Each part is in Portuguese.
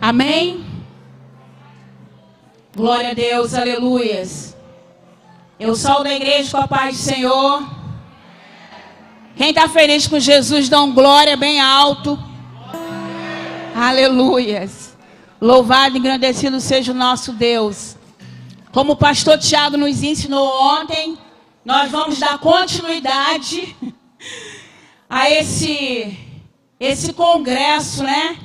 Amém? Glória a Deus, aleluias. Eu sou da igreja com a paz do Senhor. Quem está feliz com Jesus, dá um glória bem alto. Aleluias. Louvado e engrandecido seja o nosso Deus. Como o pastor Tiago nos ensinou ontem, nós vamos dar continuidade a esse congresso, né?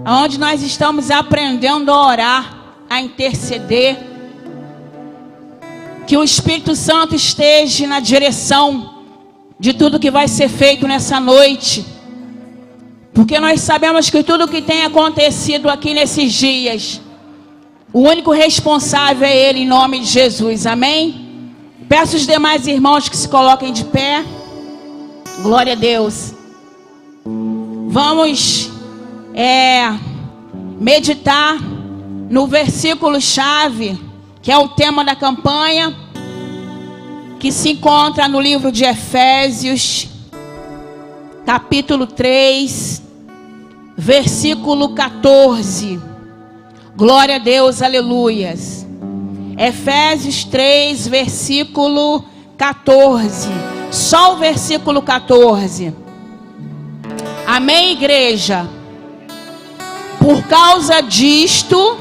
Onde nós estamos aprendendo a orar, a interceder. Que o Espírito Santo esteja na direção de tudo que vai ser feito nessa noite. Porque nós sabemos que tudo que tem acontecido aqui nesses dias, o único responsável é Ele, em nome de Jesus. Amém? Peço os demais irmãos que se coloquem de pé. Glória a Deus. Vamos meditar no versículo-chave, que é o tema da campanha, que se encontra no livro de Efésios, capítulo 3, versículo 14. Glória a Deus, aleluias. Efésios 3, versículo 14. Só o versículo 14. Amém, igreja? Por causa disto,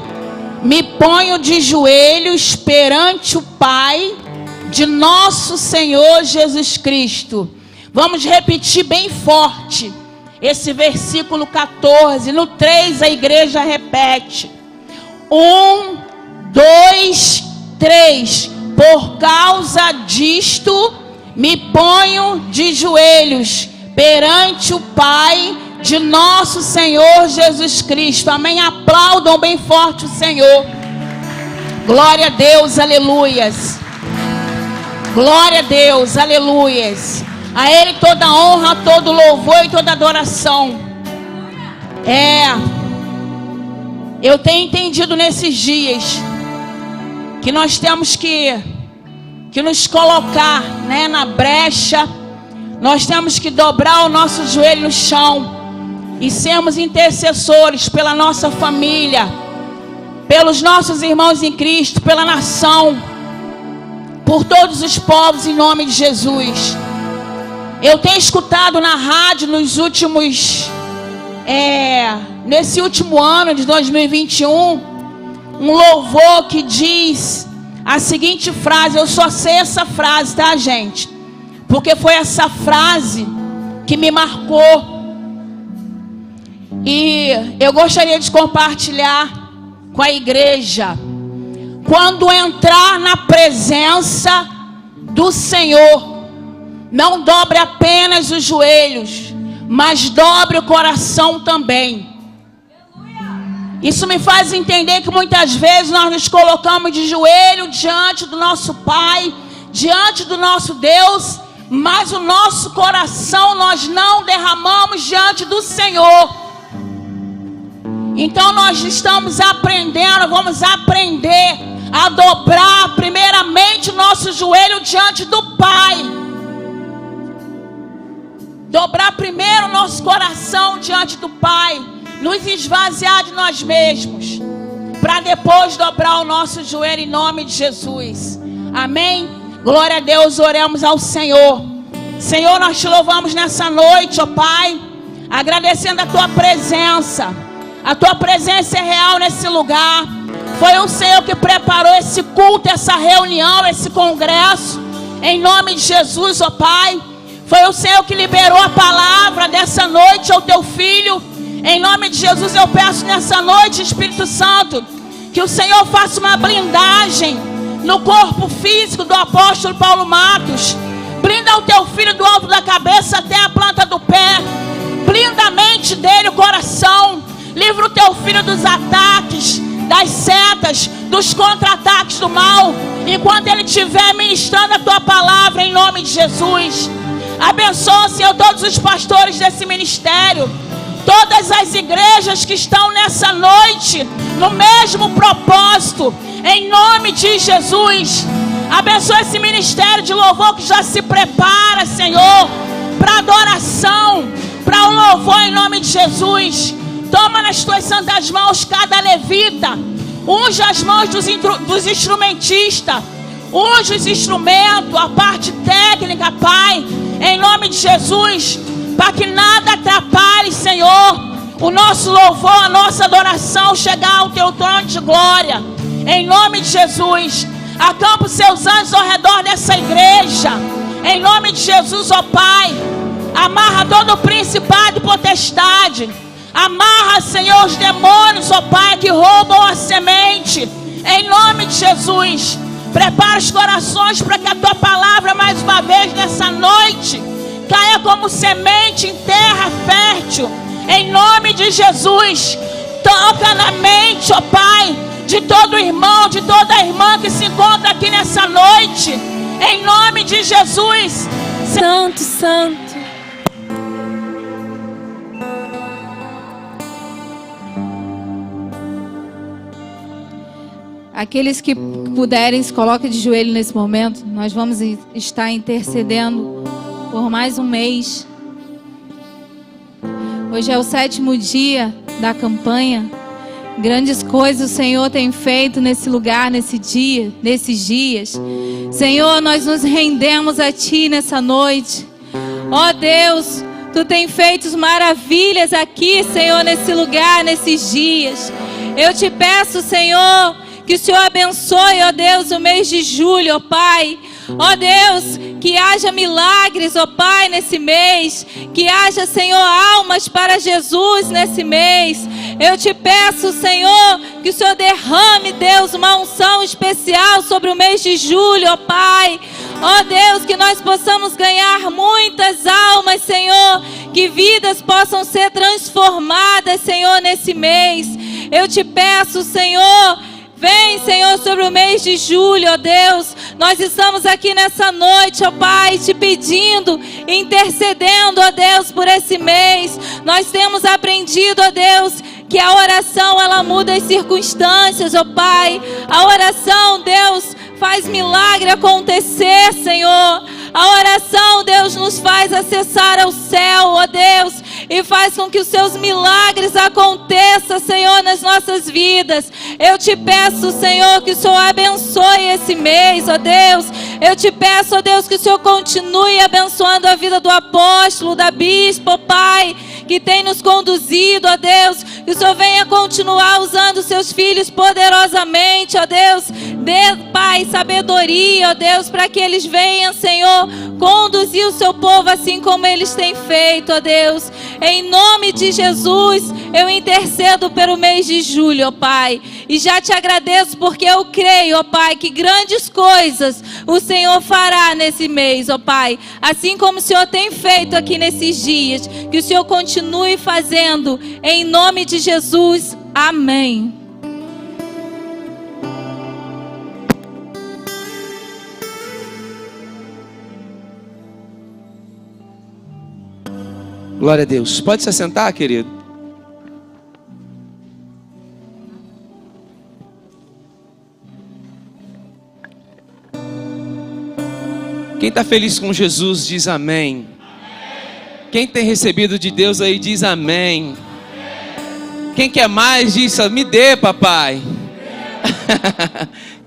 me ponho de joelhos perante o Pai de nosso Senhor Jesus Cristo. Vamos repetir bem forte esse versículo 14. No 3 a igreja repete. 1, 2, 3. Por causa disto, me ponho de joelhos perante o Pai de nosso Senhor Jesus Cristo. Amém? Aplaudam bem forte o Senhor. Glória a Deus, aleluias. Glória a Deus, aleluias. A Ele toda honra, todo louvor e toda adoração. Eu tenho entendido nesses dias que nós temos que nos colocar, né, na brecha. Nós temos que dobrar o nosso joelho no chão e sermos intercessores pela nossa família, pelos nossos irmãos em Cristo, pela nação, por todos os povos, em nome de Jesus. Eu tenho escutado na rádio nesse último ano de 2021, um louvor que diz a seguinte frase. Eu só sei essa frase, tá, gente? Porque foi essa frase que me marcou. E eu gostaria de compartilhar com a igreja. Quando entrar na presença do Senhor, não dobre apenas os joelhos, mas dobre o coração também. Isso me faz entender que muitas vezes nós nos colocamos de joelho diante do nosso Pai, diante do nosso Deus, mas o nosso coração nós não derramamos diante do Senhor. Então nós estamos aprendendo, vamos aprender a dobrar primeiramente o nosso joelho diante do Pai. Dobrar primeiro o nosso coração diante do Pai. Nos esvaziar de nós mesmos, para depois dobrar o nosso joelho em nome de Jesus. Amém? Glória a Deus, oremos ao Senhor. Senhor, nós te louvamos nessa noite, ó Pai, agradecendo a Tua presença. A Tua presença é real nesse lugar. Foi o Senhor que preparou esse culto, essa reunião, esse congresso, em nome de Jesus, ó Pai. Foi o Senhor que liberou a palavra dessa noite ao Teu Filho. Em nome de Jesus eu peço nessa noite, Espírito Santo, que o Senhor faça uma blindagem no corpo físico do apóstolo Paulo Matos. Blinda o Teu Filho do alto da cabeça até a planta do pé. Blinda a mente dele, o coração. Livra o Teu Filho dos ataques, das setas, dos contra-ataques do mal, enquanto ele estiver ministrando a Tua palavra em nome de Jesus. Abençoa, Senhor, todos os pastores desse ministério, todas as igrejas que estão nessa noite no mesmo propósito, em nome de Jesus. Abençoa esse ministério de louvor que já se prepara, Senhor, para adoração, para o louvor em nome de Jesus. Toma nas tuas santas mãos cada levita. Unge as mãos dos instrumentistas. Unge os instrumentos, a parte técnica, Pai. Em nome de Jesus. Para que nada atrapalhe, Senhor, o nosso louvor, a nossa adoração chegar ao teu trono de glória. Em nome de Jesus. Acampa os seus anjos ao redor dessa igreja. Em nome de Jesus, ó Pai. Amarra todo o principado e potestade. Amarra, Senhor, os demônios, ó Pai, que roubam a semente. Em nome de Jesus. Prepara os corações para que a tua palavra, mais uma vez nessa noite, caia como semente em terra fértil. Em nome de Jesus. Toca na mente, ó Pai, de todo irmão, de toda irmã que se encontra aqui nessa noite. Em nome de Jesus. Santo, Santo. Aqueles que puderem, se coloquem de joelho nesse momento. Nós vamos estar intercedendo por mais um mês. Hoje é o 7º dia da campanha. Grandes coisas o Senhor tem feito nesse lugar, nesses dias. Senhor, nós nos rendemos a Ti nessa noite. Ó Deus, Tu tem feito maravilhas aqui, Senhor, nesse lugar, nesses dias. Eu te peço, Senhor, que o Senhor abençoe, ó Deus, o mês de julho, ó Pai. Ó Deus, que haja milagres, ó Pai, nesse mês. Que haja, Senhor, almas para Jesus nesse mês. Eu te peço, Senhor, que o Senhor derrame, Deus, uma unção especial sobre o mês de julho, ó Pai. Ó Deus, que nós possamos ganhar muitas almas, Senhor. Que vidas possam ser transformadas, Senhor, nesse mês. Eu te peço, Senhor, vem, Senhor, sobre o mês de julho, ó Deus. Nós estamos aqui nessa noite, ó Pai, te pedindo, intercedendo, ó Deus, por esse mês. Nós temos aprendido, ó Deus, que a oração, ela muda as circunstâncias, ó Pai. A oração, Deus, faz milagre acontecer, Senhor. A oração, Deus, nos faz acessar ao céu, ó Deus, e faz com que os seus milagres aconteçam, Senhor, nas nossas vidas. Eu te peço, Senhor, que o Senhor abençoe esse mês, ó Deus. Eu te peço, ó Deus, que o Senhor continue abençoando a vida do apóstolo, da bispa, ó Pai, que tem nos conduzido, ó Deus. Que o Senhor venha continuar usando os seus filhos poderosamente, ó Deus. Dê, Pai, sabedoria, ó Deus, para que eles venham, Senhor, conduzir o seu povo assim como eles têm feito, ó Deus. Em nome de Jesus, eu intercedo pelo mês de julho, ó Pai. E já te agradeço porque eu creio, ó Pai, que grandes coisas o Senhor fará nesse mês, ó Pai. Assim como o Senhor tem feito aqui nesses dias. Que o Senhor continue fazendo. Em nome de Jesus. Amém. Glória a Deus. Pode se assentar, querido? Quem está feliz com Jesus diz amém. Quem tem recebido de Deus aí diz amém. Quem quer mais diz, me dê, papai.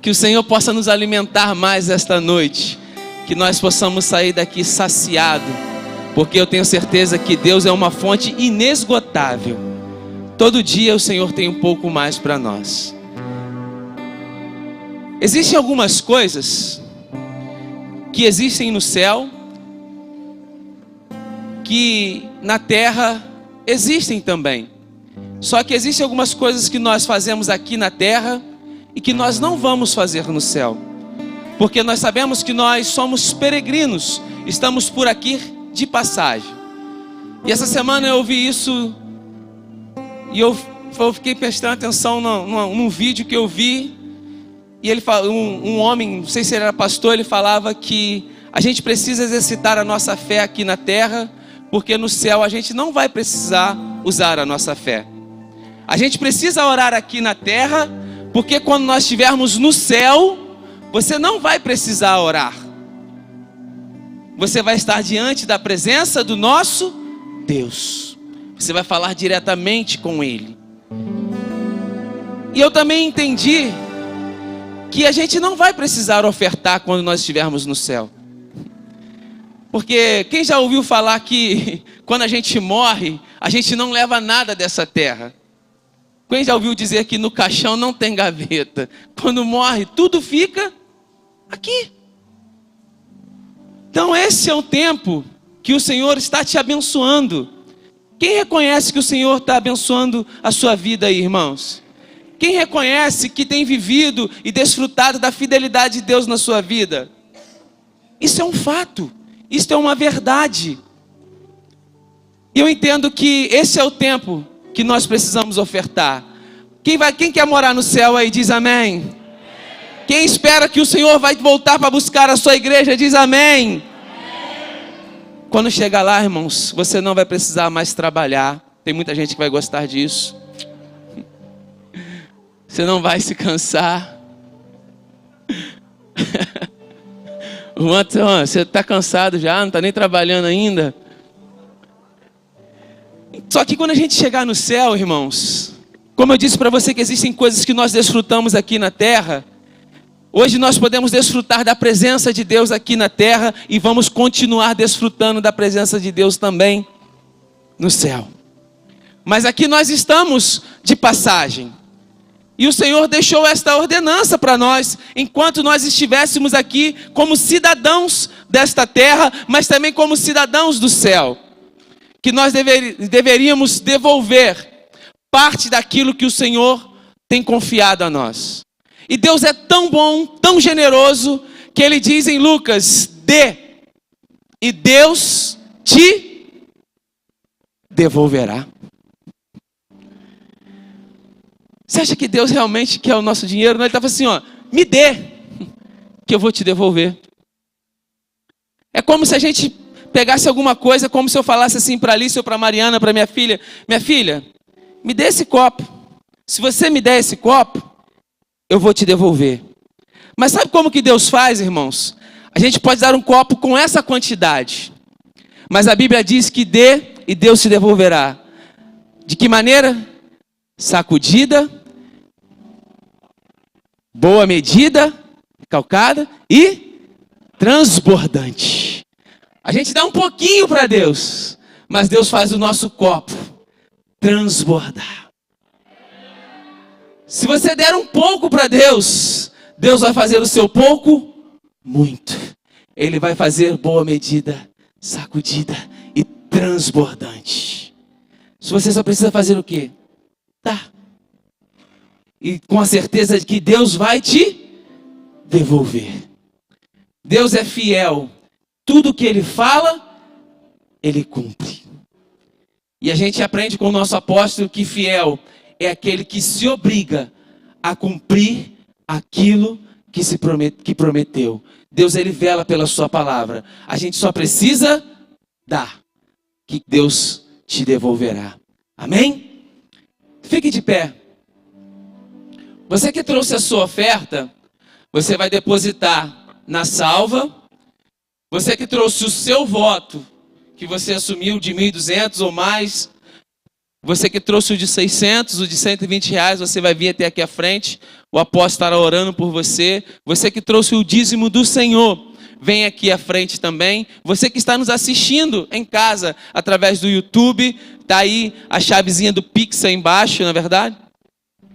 Que o Senhor possa nos alimentar mais esta noite. Que nós possamos sair daqui saciados. Porque eu tenho certeza que Deus é uma fonte inesgotável. Todo dia o Senhor tem um pouco mais para nós. Existem algumas coisas que existem no céu, que na terra existem também. Só que existem algumas coisas que nós fazemos aqui na terra e que nós não vamos fazer no céu. Porque nós sabemos que nós somos peregrinos, estamos por aqui de passagem. E essa semana eu ouvi isso e eu fiquei prestando atenção num vídeo que eu vi. E ele falou, um homem, não sei se ele era pastor, ele falava que a gente precisa exercitar a nossa fé aqui na terra, porque no céu a gente não vai precisar usar a nossa fé. A gente precisa orar aqui na terra, porque quando nós estivermos no céu, você não vai precisar orar. Você vai estar diante da presença do nosso Deus. Você vai falar diretamente com Ele. E eu também entendi que a gente não vai precisar ofertar quando nós estivermos no céu. Porque quem já ouviu falar que quando a gente morre, a gente não leva nada dessa terra? Quem já ouviu dizer que no caixão não tem gaveta? Quando morre, tudo fica aqui. Então esse é o tempo que o Senhor está te abençoando. Quem reconhece que o Senhor está abençoando a sua vida aí, irmãos? Quem reconhece que tem vivido e desfrutado da fidelidade de Deus na sua vida? Isso é um fato. Isso é uma verdade. E eu entendo que esse é o tempo que nós precisamos ofertar. Quem quer morar no céu aí, diz amém. Quem espera que o Senhor vai voltar para buscar a sua igreja, diz amém. Quando chegar lá, irmãos, você não vai precisar mais trabalhar. Tem muita gente que vai gostar disso. Você não vai se cansar. Você está cansado já, não está nem trabalhando ainda. Só que quando a gente chegar no céu, irmãos, como eu disse para você que existem coisas que nós desfrutamos aqui na terra, hoje nós podemos desfrutar da presença de Deus aqui na terra e vamos continuar desfrutando da presença de Deus também no céu. Mas aqui nós estamos de passagem. E o Senhor deixou esta ordenança para nós, enquanto nós estivéssemos aqui como cidadãos desta terra, mas também como cidadãos do céu. Que nós deveríamos devolver parte daquilo que o Senhor tem confiado a nós. E Deus é tão bom, tão generoso, que Ele diz em Lucas: dê, e Deus te devolverá. Você acha que Deus realmente quer o nosso dinheiro? Não, Ele estava assim, ó, me dê, que eu vou te devolver. É como se a gente pegasse alguma coisa, como se eu falasse assim para Alice ou para Mariana, para minha filha: me dê esse copo. Se você me der esse copo, eu vou te devolver. Mas sabe como que Deus faz, irmãos? A gente pode dar um copo com essa quantidade, mas a Bíblia diz que dê e Deus te devolverá. De que maneira? Sacudida, boa medida, calcada e transbordante. A gente dá um pouquinho para Deus, mas Deus faz o nosso copo transbordar. Se você der um pouco para Deus, Deus vai fazer o seu pouco muito. Ele vai fazer boa medida, sacudida e transbordante. Se você só precisa fazer o quê? Tá. E com a certeza de que Deus vai te devolver. Deus é fiel. Tudo que Ele fala, Ele cumpre. E a gente aprende com o nosso apóstolo que fiel é aquele que se obriga a cumprir aquilo que prometeu. Deus, Ele vela pela sua palavra. A gente só precisa dar, que Deus te devolverá. Amém? Fique de pé. Você que trouxe a sua oferta, você vai depositar na salva. Você que trouxe o seu voto, que você assumiu de 1.200 ou mais, você que trouxe o de 600, o de 120 reais, você vai vir até aqui à frente. O apóstolo estará orando por você. Você que trouxe o dízimo do Senhor, vem aqui à frente também. Você que está nos assistindo em casa, através do YouTube, está aí a chavezinha do Pix aí embaixo, não é verdade?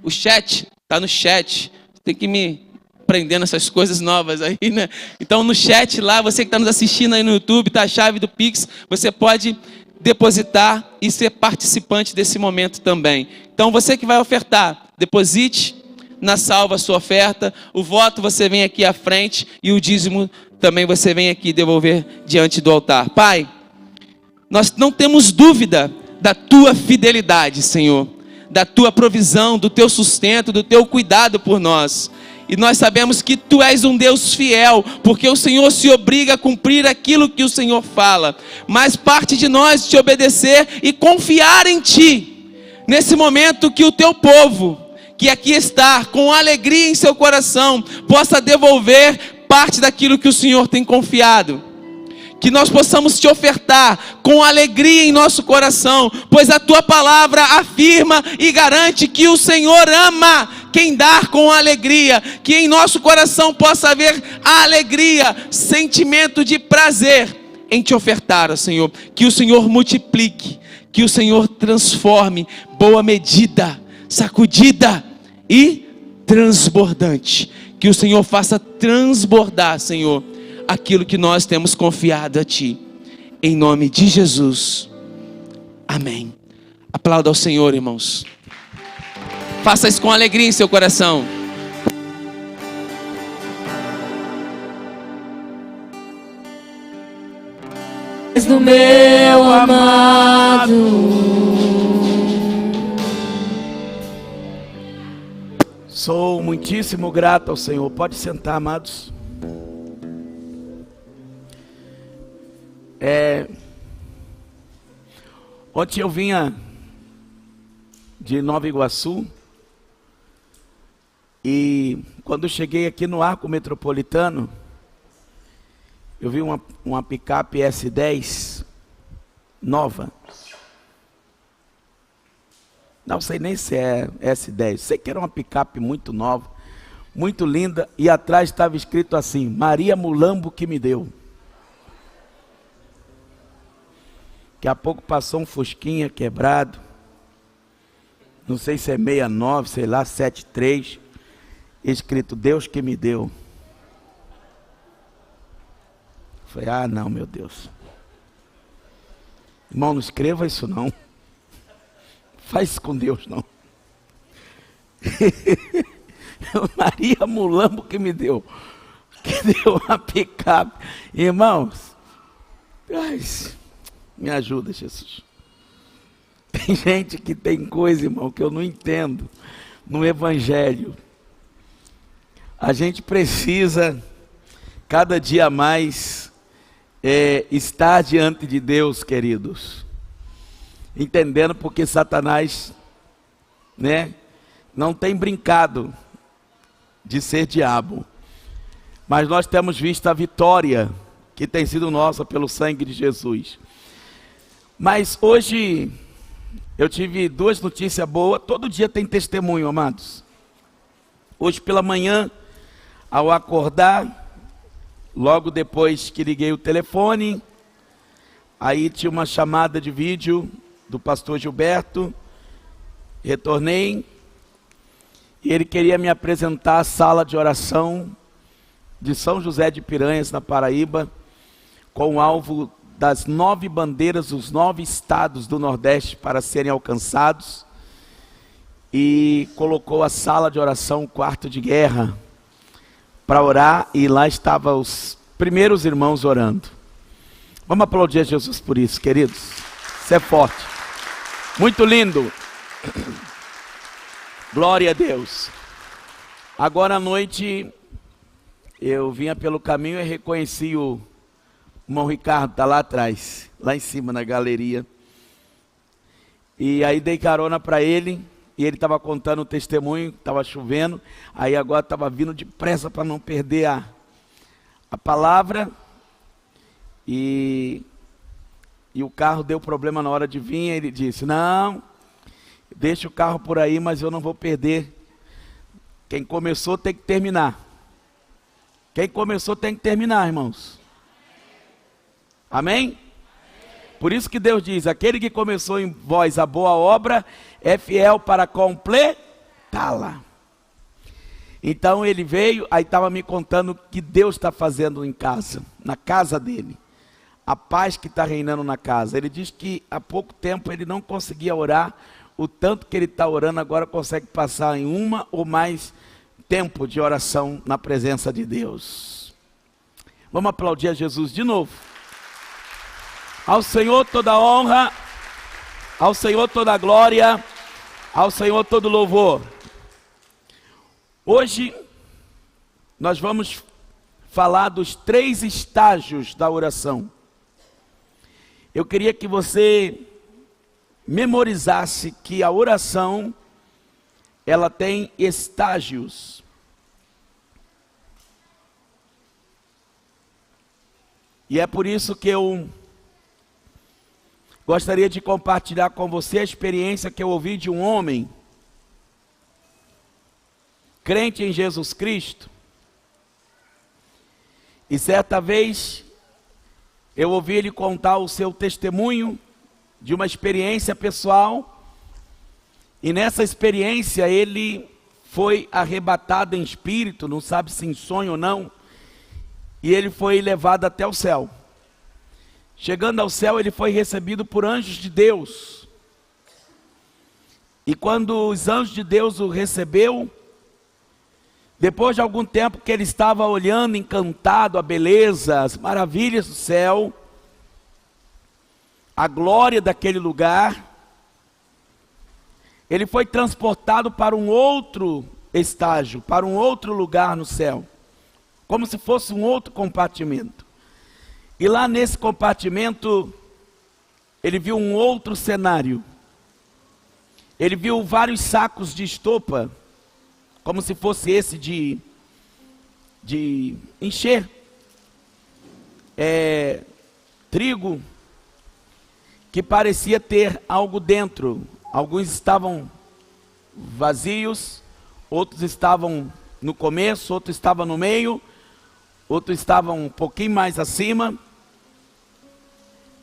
O chat, está no chat. Tem que me aprender nessas coisas novas aí, né? Então no chat lá, você que está nos assistindo aí no YouTube, está a chave do Pix. Você pode depositar e ser participante desse momento também. Então você que vai ofertar, deposite na salva a sua oferta. O voto você vem aqui à frente e o dízimo também você vem aqui devolver diante do altar. Pai, nós não temos dúvida da tua fidelidade, Senhor, da tua provisão, do teu sustento, do teu cuidado por nós. E nós sabemos que tu és um Deus fiel, porque o Senhor se obriga a cumprir aquilo que o Senhor fala. Mas parte de nós te obedecer e confiar em ti. Nesse momento que o teu povo, que aqui está, com alegria em seu coração, possa devolver parte daquilo que o Senhor tem confiado. que nós possamos te ofertar com alegria em nosso coração, pois a tua palavra afirma e garante que o Senhor ama quem dá com alegria, que em nosso coração possa haver alegria, sentimento de prazer em te ofertar, ó Senhor, que o Senhor multiplique, que o Senhor transforme, boa medida, sacudida e transbordante, que o Senhor faça transbordar, Senhor, aquilo que nós temos confiado a Ti, em nome de Jesus, amém. Aplauda ao Senhor, irmãos. Faça isso com alegria em seu coração. Do meu amado, sou muitíssimo grato ao Senhor. Pode sentar, amados. Ontem eu vinha de Nova Iguaçu e quando eu cheguei aqui no Arco Metropolitano, eu vi uma picape S10 nova. Não sei nem se é S10. Sei que era uma picape muito nova, muito linda. E atrás estava escrito assim: Maria Mulambo que me deu. Daqui a pouco passou um Fusquinha quebrado. Não sei se é 69, sei lá, 73. Escrito Deus que me deu. Falei, ah não, meu Deus. Irmão, não escreva isso não. Faz isso com Deus não. Maria Mulambo que me deu. Que deu uma picape. Irmãos, me ajuda, Jesus. Tem gente que tem coisa, irmão, que eu não entendo no Evangelho. A gente precisa, cada dia mais, estar diante de Deus, queridos, entendendo porque Satanás, não tem brincado de ser diabo, mas nós temos visto a vitória que tem sido nossa pelo sangue de Jesus. Mas hoje eu tive duas notícias boas. Todo dia tem testemunho, amados. Hoje pela manhã, ao acordar, logo depois que liguei o telefone, aí tinha uma chamada de vídeo do pastor Gilberto. Retornei e ele queria me apresentar a sala de oração de São José de Piranhas, na Paraíba, com o alvo das 9 bandeiras dos 9 estados do Nordeste para serem alcançados, e colocou a sala de oração, quarto de guerra, para orar, e lá estavam os primeiros irmãos orando. Vamos aplaudir a Jesus por isso, queridos. Isso é forte, muito lindo. Glória a Deus. Agora à noite eu vinha pelo caminho e reconheci o irmão Ricardo, está lá atrás, lá em cima na galeria. E aí dei carona para ele, e ele estava contando o testemunho, estava chovendo, aí agora estava vindo depressa para não perder a palavra, e o carro deu problema na hora de vir. Ele disse, não, deixa o carro por aí, mas eu não vou perder. Quem começou tem que terminar. Quem começou tem que terminar, irmãos. Amém? Por isso que Deus diz, aquele que começou em vós a boa obra, é fiel para completá-la. Então ele veio, aí estava me contando o que Deus está fazendo em casa, na casa dele. A paz que está reinando na casa. Ele diz que há pouco tempo ele não conseguia orar, o tanto que ele está orando agora consegue passar em uma ou mais tempo de oração na presença de Deus. Vamos aplaudir a Jesus de novo. Ao Senhor toda honra, ao Senhor toda glória, ao Senhor todo louvor. Hoje nós vamos falar dos 3 estágios da oração. Eu queria que você memorizasse que a oração, ela tem estágios. E é por isso que eu gostaria de compartilhar com você a experiência que eu ouvi de um homem, crente em Jesus Cristo. E certa vez eu ouvi ele contar o seu testemunho de uma experiência pessoal. E nessa experiência ele foi arrebatado em espírito, não sabe se em sonho ou não. E ele foi levado até o céu. Chegando ao céu, ele foi recebido por anjos de Deus. E quando os anjos de Deus o recebeu, depois de algum tempo que ele estava olhando, encantado, a beleza, as maravilhas do céu, a glória daquele lugar, ele foi transportado para um outro estágio, para um outro lugar no céu, como se fosse um outro compartimento. E lá nesse compartimento, ele viu um outro cenário. Ele viu vários sacos de estopa, como se fosse esse de encher trigo, que parecia ter algo dentro. Alguns estavam vazios, outros estavam no começo, outros estavam no meio, outros estavam um pouquinho mais acima.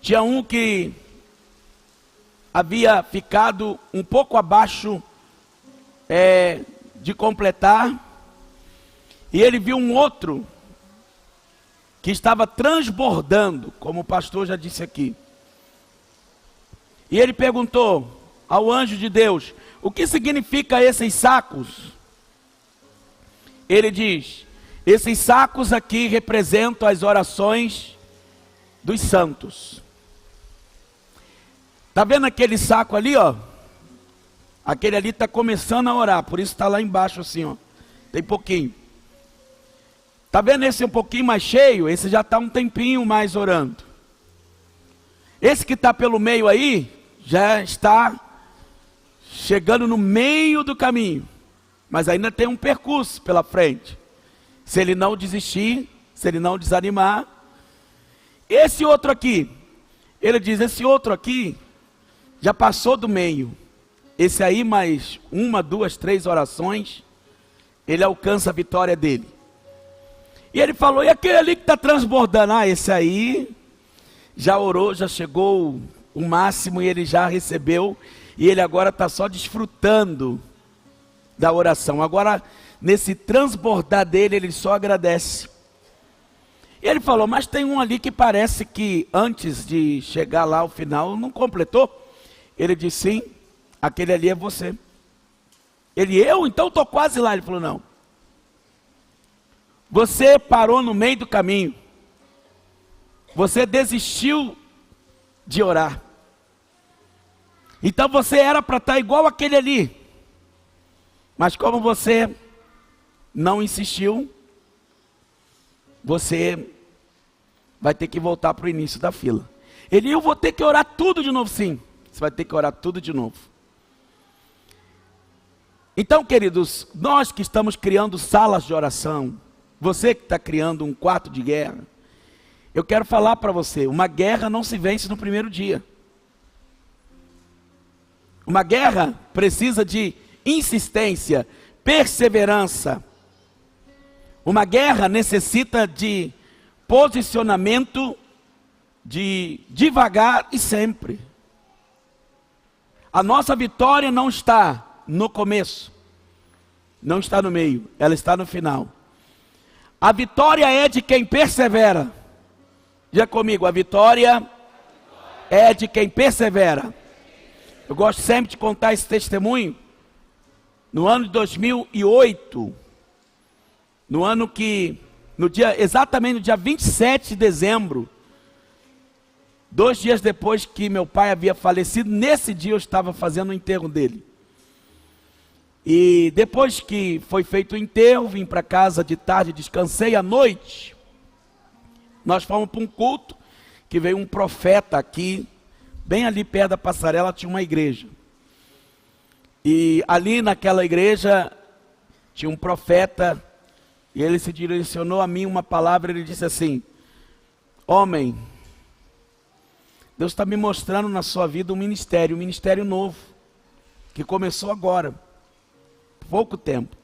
Tinha um que havia ficado um pouco abaixo de completar, e ele viu um outro que estava transbordando, como o pastor já disse aqui. E ele perguntou ao anjo de Deus: o que significa esses sacos? Ele diz: esses sacos aqui representam as orações dos santos. Está vendo aquele saco ali, ó? Aquele ali está começando a orar, por isso está lá embaixo assim, ó. Tem pouquinho. Está vendo esse um pouquinho mais cheio? Esse já está um tempinho mais orando. Esse que está pelo meio aí, já está chegando no meio do caminho. Mas ainda tem um percurso pela frente. Se ele não desistir, se ele não desanimar. Esse outro aqui, ele diz, esse outro aqui já passou do meio. Esse aí mais 1, 2, 3 orações, ele alcança a vitória dele. E ele falou, e aquele ali que está transbordando? Ah, esse aí já orou, já chegou o máximo e ele já recebeu. E ele agora está só desfrutando da oração. Agora, nesse transbordar dele, ele só agradece. E ele falou, mas tem um ali que parece que antes de chegar lá ao final, não completou. Ele disse, sim, aquele ali é você. Ele, eu? Então estou quase lá. Ele falou, não. Você parou no meio do caminho. Você desistiu de orar. Então você era para estar igual aquele ali. Mas como você não insistiu, você vai ter que voltar para o início da fila. Ele, eu vou ter que orar tudo de novo, sim. Você vai ter que orar tudo de novo. Então, queridos, nós que estamos criando salas de oração, você que está criando um quarto de guerra, eu quero falar para você, uma guerra não se vence no primeiro dia. Uma guerra precisa de insistência, perseverança. Uma guerra necessita de posicionamento, de devagar e sempre. A nossa vitória não está no começo, não está no meio, ela está no final. A vitória é de quem persevera. Diga comigo, a vitória é de quem persevera. Eu gosto sempre de contar esse testemunho. No ano de 2008, no ano que, exatamente no dia 27 de dezembro, 2 dias depois que meu pai havia falecido, nesse dia eu estava fazendo o enterro dele. E depois que foi feito o enterro, vim para casa de tarde, descansei à noite. Nós fomos para um culto, que veio um profeta aqui, bem ali perto da passarela tinha uma igreja. E ali naquela igreja tinha um profeta, e ele se direcionou a mim uma palavra, ele disse assim, Homem, Deus está me mostrando na sua vida um ministério novo, que começou agora, pouco tempo.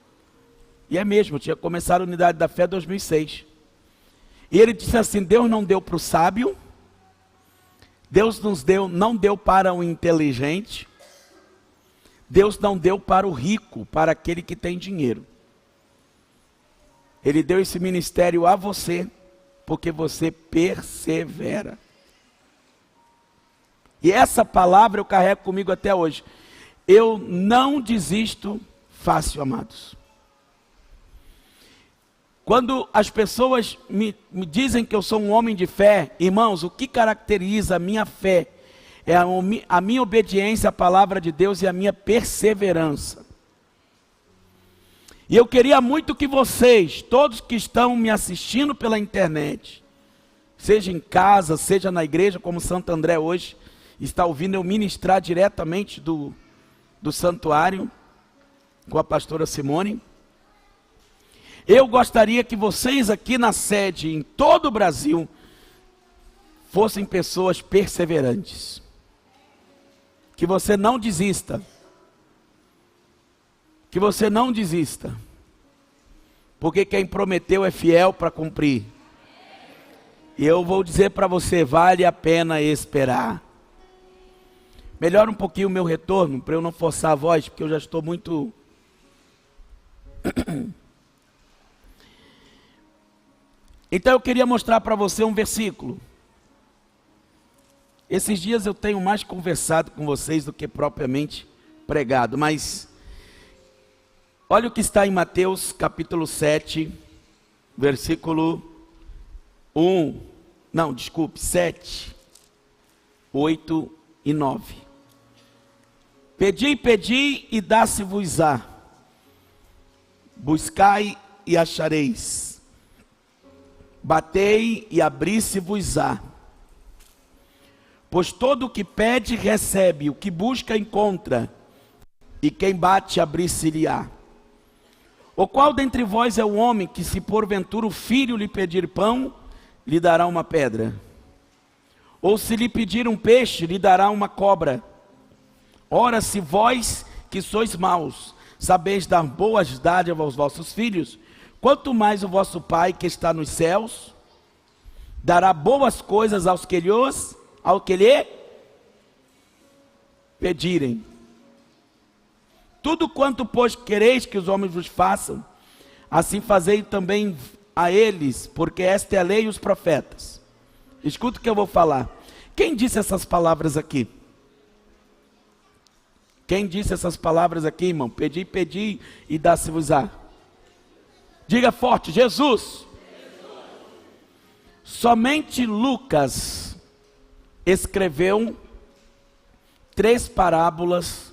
E é mesmo, eu tinha começado a Unidade da Fé em 2006. E ele disse assim: Deus não deu para o sábio, Deus não deu para o inteligente, Deus não deu para o rico, para aquele que tem dinheiro. Ele deu esse ministério a você, porque você persevera. E essa palavra eu carrego comigo até hoje. Eu não desisto fácil, amados. Quando as pessoas me dizem que eu sou um homem de fé, irmãos, o que caracteriza a minha fé é a minha obediência à palavra de Deus e a minha perseverança. E eu queria muito que vocês, todos que estão me assistindo pela internet, seja em casa, seja na igreja, como Santo André hoje, está ouvindo eu ministrar diretamente do santuário, com a pastora Simone. Eu gostaria que vocês aqui na sede, em todo o Brasil, fossem pessoas perseverantes. Que você não desista. Que você não desista. Porque quem prometeu é fiel para cumprir. E eu vou dizer para você, vale a pena esperar. Melhora um pouquinho o meu retorno, para eu não forçar a voz, porque eu já estou muito... Então eu queria mostrar para você um versículo. Esses dias eu tenho mais conversado com vocês do que propriamente pregado, mas olha o que está em Mateus capítulo 7, versículo 7, 8 e 9. Pedi e dá-se-vos-á. Buscai e achareis. Batei e abri-se-vos-á. Pois todo o que pede recebe, o que busca encontra, e quem bate abrir-se-lhe-á. O qual dentre vós é o homem que, se porventura o filho lhe pedir pão, lhe dará uma pedra? Ou se lhe pedir um peixe, lhe dará uma cobra? Ora, se vós que sois maus, sabeis dar boas dádivas aos vossos filhos, quanto mais o vosso Pai que está nos céus dará boas coisas aos que lhe pedirem. Tudo quanto, pois, quereis que os homens vos façam, assim fazei também a eles, porque esta é a lei e os profetas. Escuta o que eu vou falar. Quem disse essas palavras aqui? Quem disse essas palavras aqui, irmão? Pedi e dá-se-vos-á. Diga forte, Jesus. Somente Lucas escreveu 3 parábolas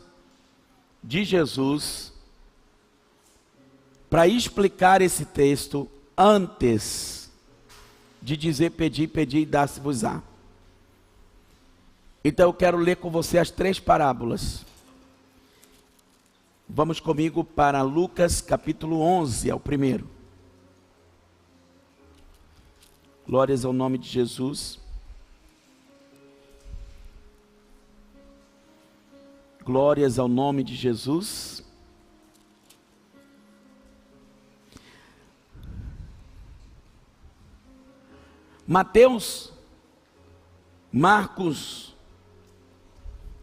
de Jesus para explicar esse texto antes de dizer pedi e dá-se-vos-á. Então eu quero ler com você as 3 parábolas. Vamos comigo para Lucas capítulo 11, é o primeiro. Glórias ao nome de Jesus. Glórias ao nome de Jesus. Mateus, Marcos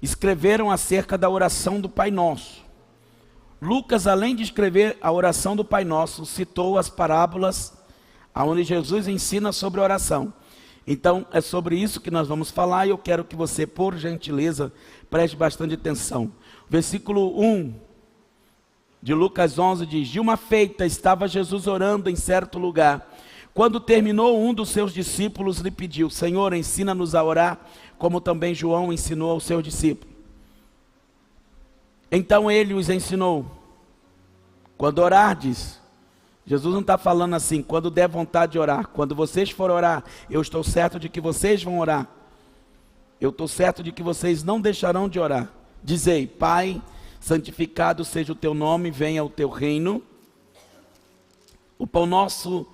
escreveram acerca da oração do Pai Nosso. Lucas, além de escrever a oração do Pai Nosso, citou as parábolas onde Jesus ensina sobre oração. Então, é sobre isso que nós vamos falar e eu quero que você, por gentileza, preste bastante atenção. Versículo 1 de Lucas 11 diz: de uma feita estava Jesus orando em certo lugar. Quando terminou, um dos seus discípulos lhe pediu: Senhor, ensina-nos a orar, como também João ensinou aos seus discípulos. Então ele os ensinou: quando orardes, Jesus não está falando assim, quando der vontade de orar, quando vocês forem orar, eu estou certo de que vocês vão orar, eu estou certo de que vocês não deixarão de orar. Dizei: Pai, santificado seja o teu nome, venha o teu reino. O pão nosso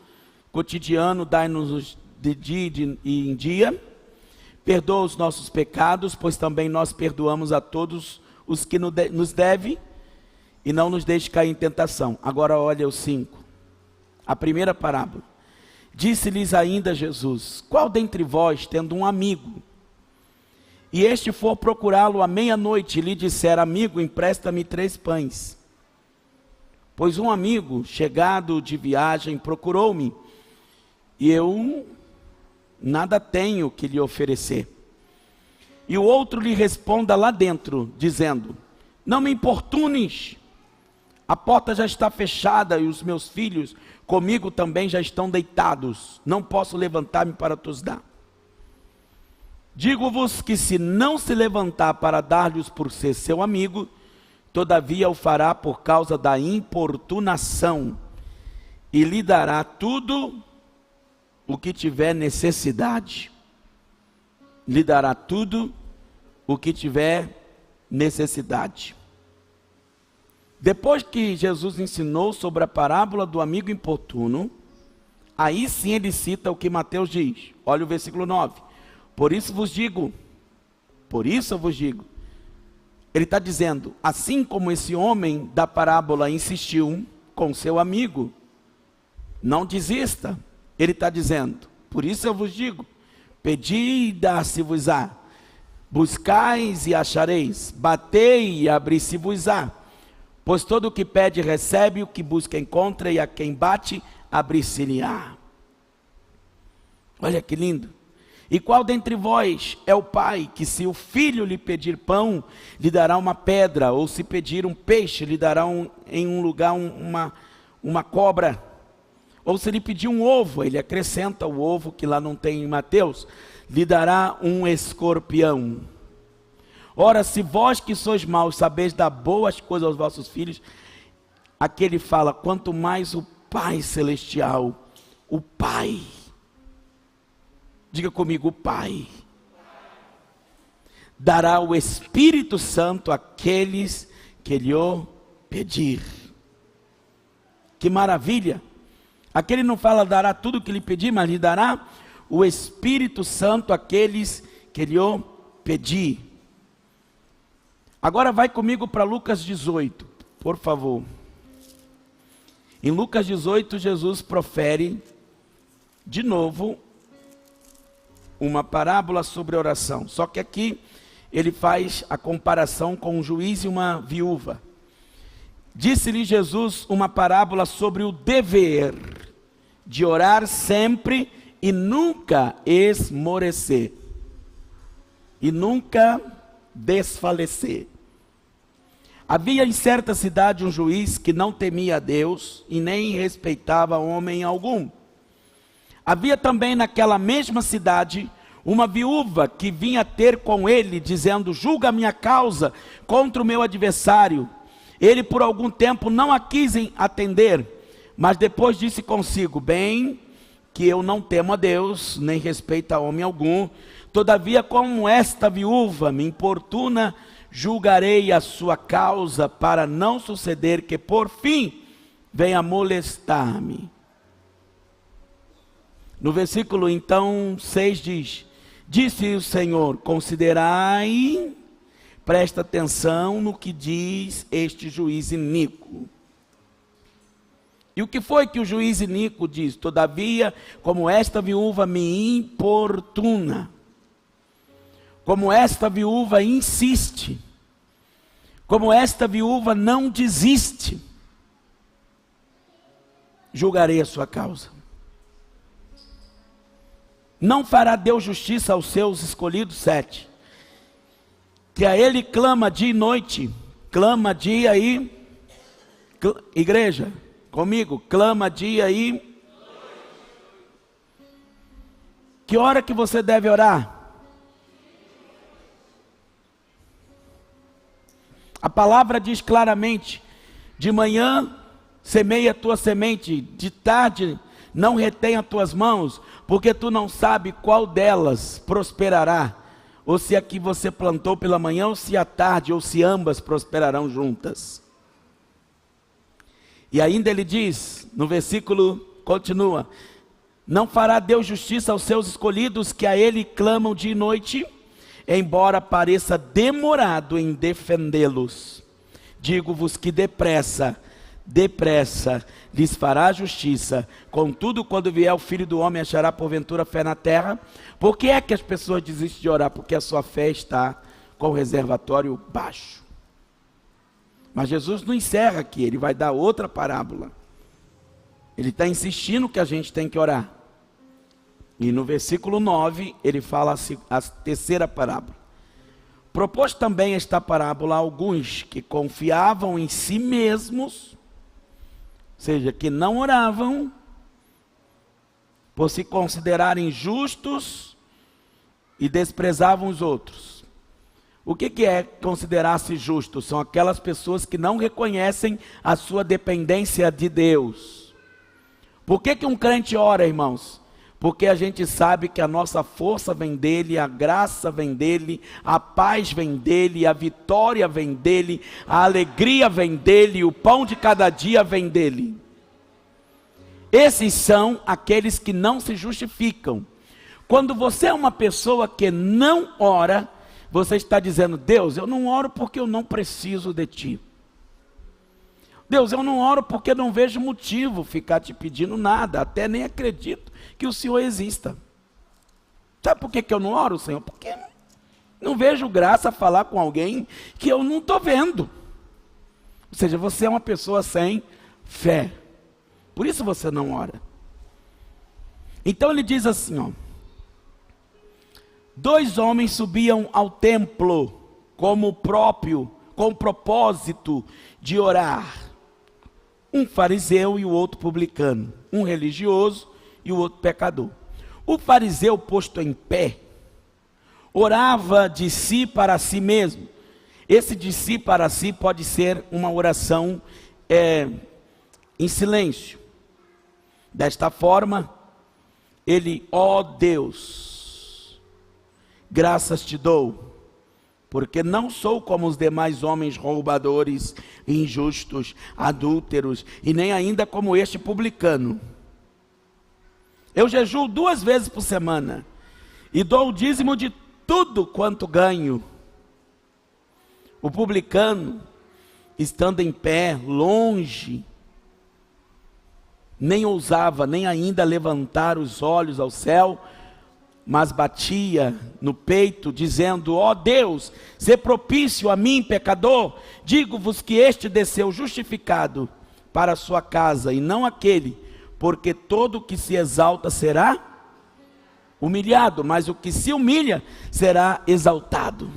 cotidiano dai-nos de dia em dia, perdoa os nossos pecados, pois também nós perdoamos a todos os que nos devem, e não nos deixe cair em tentação. Agora olha o 5. A primeira parábola. Disse-lhes ainda Jesus: qual dentre vós, tendo um amigo, e este for procurá-lo à meia-noite, e lhe disser: amigo, empresta-me 3 pães. Pois um amigo, chegado de viagem, procurou-me, e eu nada tenho que lhe oferecer. E o outro lhe responda lá dentro, dizendo: não me importunes, a porta já está fechada, e os meus filhos comigo também já estão deitados, não posso levantar-me para te dar. Digo-vos que se não se levantar para dar-lhes por ser seu amigo, todavia o fará por causa da importunação, e lhe dará tudo o que tiver necessidade. Lhe dará tudo o que tiver necessidade. Depois que Jesus ensinou sobre a parábola do amigo importuno, aí sim ele cita o que Mateus diz. Olha o versículo 9. Por isso eu vos digo, ele está dizendo, assim como esse homem da parábola insistiu com seu amigo, não desista. Ele está dizendo, por isso eu vos digo, pedi e dar-se-vos-á, buscais e achareis, batei e abrir-se-vos-á. Pois todo o que pede recebe, o que busca encontra, e a quem bate abrir-se-lhe-á. Olha que lindo. E qual dentre vós é o pai, que se o filho lhe pedir pão, lhe dará uma pedra, ou se pedir um peixe, lhe dará em um lugar uma cobra? Ou se lhe pedir um ovo, ele acrescenta o ovo que lá não tem em Mateus, lhe dará um escorpião. Ora, se vós que sois maus sabeis dar boas coisas aos vossos filhos, aqui ele fala, quanto mais o Pai Celestial, o Pai, diga comigo, o Pai, dará o Espírito Santo àqueles que lhe o pedir. Que maravilha! Aqui ele não fala dará tudo o que lhe pedir, mas lhe dará o Espírito Santo àqueles que lhe o pedir. Agora vai comigo para Lucas 18, por favor. Em Lucas 18, Jesus profere de novo uma parábola sobre oração. Só que aqui ele faz a comparação com um juiz e uma viúva. Disse-lhe Jesus uma parábola sobre o dever de orar sempre e nunca esmorecer. E nunca desfalecer. Havia em certa cidade um juiz que não temia a Deus e nem respeitava homem algum. Havia também naquela mesma cidade uma viúva que vinha ter com ele, dizendo: julga a minha causa contra o meu adversário. Ele por algum tempo não a quis atender, mas depois disse consigo: bem que eu não temo a Deus, nem respeito a homem algum, todavia como esta viúva me importuna, julgarei a sua causa, para não suceder que por fim venha molestar-me. No versículo então 6 diz: disse o Senhor, considerai, presta atenção no que diz este juiz iníquo. E o que foi que o juiz iníquo diz? Todavia, como esta viúva me importuna, como esta viúva insiste, como esta viúva não desiste, julgarei a sua causa. Não fará Deus justiça aos seus escolhidos? 7. Que a ele clama dia e noite, clama dia e... igreja, comigo, clama dia e... Que hora que você deve orar? A palavra diz claramente: de manhã semeia a tua semente, de tarde não retenha as tuas mãos, porque tu não sabe qual delas prosperará, ou se a que você plantou pela manhã, ou se à tarde, ou se ambas prosperarão juntas. E ainda ele diz, no versículo, continua: Não fará Deus justiça aos seus escolhidos que a Ele clamam dia e noite? Embora pareça demorado em defendê-los, digo-vos que depressa lhes fará justiça. Contudo, quando vier o Filho do Homem, achará porventura fé na terra? Por que é que as pessoas desistem de orar? Porque a sua fé está com o reservatório baixo. Mas Jesus não encerra aqui, ele vai dar outra parábola. Ele está insistindo que a gente tem que orar. E no versículo 9, ele fala a terceira parábola. Propôs também esta parábola a alguns que confiavam em si mesmos, ou seja, que não oravam, por se considerarem justos e desprezavam os outros. O que é considerar-se justo? São aquelas pessoas que não reconhecem a sua dependência de Deus. Por que um crente ora, irmãos? Porque a gente sabe que a nossa força vem dele, a graça vem dele, a paz vem dele, a vitória vem dele, a alegria vem dele, o pão de cada dia vem dele. Esses são aqueles que não se justificam. Quando você é uma pessoa que não ora, você está dizendo: Deus, eu não oro porque eu não preciso de ti. Deus, eu não oro porque não vejo motivo ficar te pedindo nada, até nem acredito que o Senhor exista. Sabe por que eu não oro, Senhor? Porque não vejo graça falar com alguém que eu não estou vendo. Ou seja, você é uma pessoa sem fé. Por isso você não ora. Então ele diz assim, ó: 2 homens subiam ao templo com o propósito de orar. Um fariseu e o outro publicano. Um religioso e o outro pecador. O fariseu, posto em pé, orava de si para si mesmo. Esse de si para si pode ser uma oração em silêncio. Desta forma, ele: ó Deus, graças te dou, porque não sou como os demais homens roubadores, injustos, adúlteros, e nem ainda como este publicano. Eu jejuo 2 vezes por semana, e dou o dízimo de tudo quanto ganho. O publicano, estando em pé, longe, nem ousava, nem ainda levantar os olhos ao céu, mas batia no peito, dizendo: ó Deus, sê propício a mim, pecador. Digo-vos que este desceu justificado para a sua casa, e não aquele, porque todo o que se exalta será humilhado, mas o que se humilha será exaltado.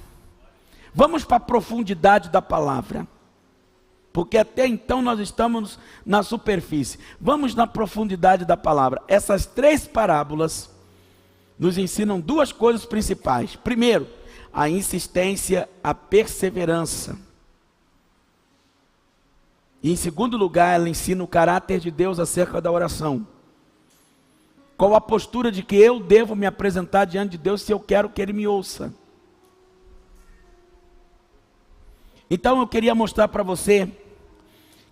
Vamos para a profundidade da palavra, porque até então nós estamos na superfície. Vamos na profundidade da palavra. Essas 3 parábolas nos ensinam 2 coisas principais. Primeiro, a insistência, a perseverança. E em segundo lugar, ela ensina o caráter de Deus acerca da oração. Qual a postura de que eu devo me apresentar diante de Deus se eu quero que Ele me ouça. Então eu queria mostrar para você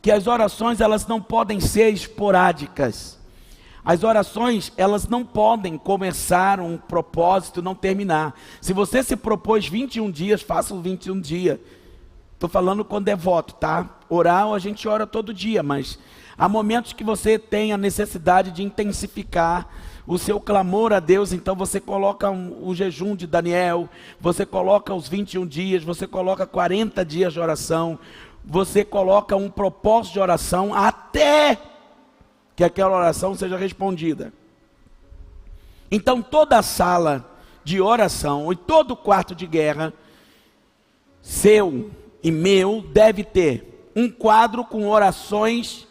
que as orações, elas não podem ser esporádicas. As orações, elas não podem começar um propósito e não terminar. Se você se propôs 21 dias, faça os 21 dias. Estou falando quando é voto, tá? Orar, a gente ora todo dia, mas há momentos que você tem a necessidade de intensificar o seu clamor a Deus. Então você coloca o jejum de Daniel, você coloca os 21 dias, você coloca 40 dias de oração, você coloca um propósito de oração até que aquela oração seja respondida. Então toda a sala de oração e todo quarto de guerra, seu e meu, deve ter um quadro com orações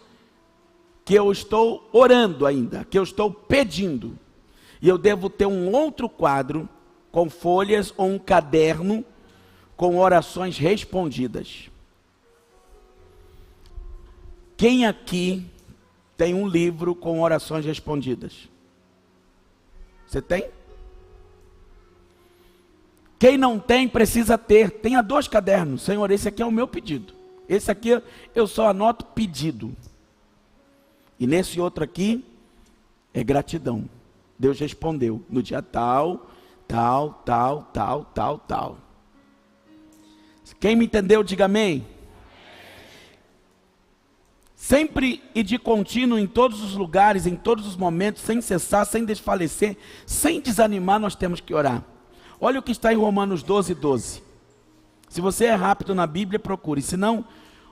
que eu estou orando ainda, que eu estou pedindo. E eu devo ter um outro quadro com folhas ou um caderno com orações respondidas. Quem aqui tem um livro com orações respondidas? Você tem? Quem não tem, precisa ter. Tenha 2 cadernos. Senhor, esse aqui é o meu pedido. Esse aqui eu só anoto pedido. E nesse outro aqui É gratidão. Deus respondeu no dia tal, tal, tal, tal, tal, tal. Quem me entendeu, diga amém. Sempre e de contínuo, em todos os lugares, em todos os momentos, sem cessar, sem desfalecer, sem desanimar, nós temos que orar. Olha o que está em Romanos 12, 12. Se você é rápido na Bíblia, procure. Se não,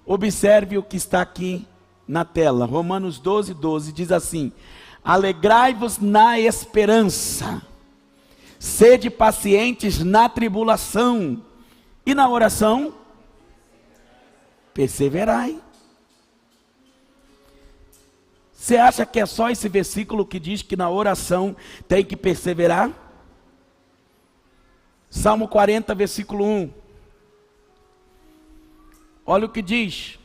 observe o que está aqui na tela. Romanos 12, 12 diz assim: alegrai-vos na esperança, sede pacientes na tribulação, e na oração, perseverai. Você acha que é só esse versículo que diz que na oração tem que perseverar? Salmo 40, versículo 1. Olha o que diz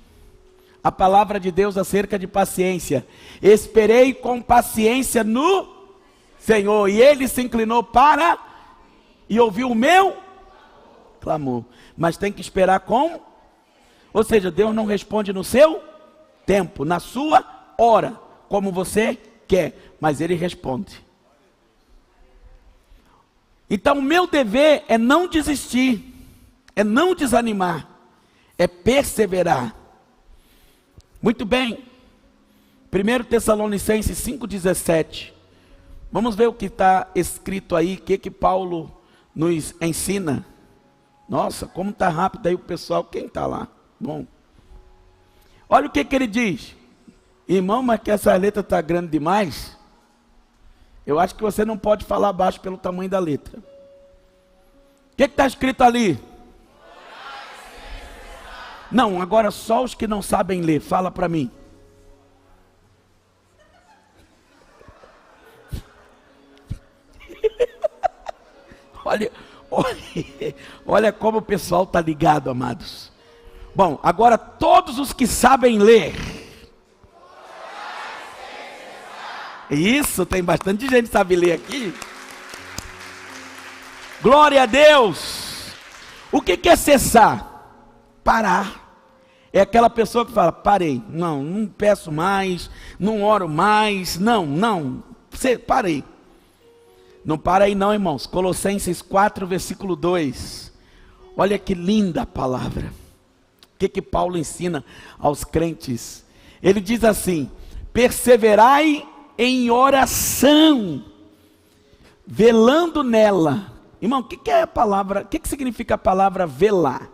a palavra de Deus acerca de paciência. Esperei com paciência no Senhor, e Ele se inclinou para e ouviu o meu clamor. Mas tem que esperar como? Ou seja, Deus não responde no seu tempo, na sua hora, como você quer, mas Ele responde. Então o meu dever é não desistir, é não desanimar, é perseverar. Muito bem, 1 Tessalonicenses 5,17, vamos ver o que está escrito aí, o que Paulo nos ensina. Nossa, como está rápido aí o pessoal, quem está lá? Bom, olha o que ele diz. Irmão, mas que essa letra está grande demais. Eu acho que você não pode falar baixo pelo tamanho da letra. O que está escrito ali? Não, agora só os que não sabem ler, fala para mim. Olha como o pessoal está ligado, amados. Bom, agora todos os que sabem ler. Isso, tem bastante gente que sabe ler aqui. Glória a Deus. O que é cessar? Parar. É aquela pessoa que fala, parei, não peço mais, não oro mais, não, parei. Não para aí não, irmãos. Colossenses 4, versículo 2. Olha que linda a palavra. O que Paulo ensina aos crentes? Ele diz assim: perseverai em oração, velando nela. Irmão, o que é a palavra, o que significa a palavra velar?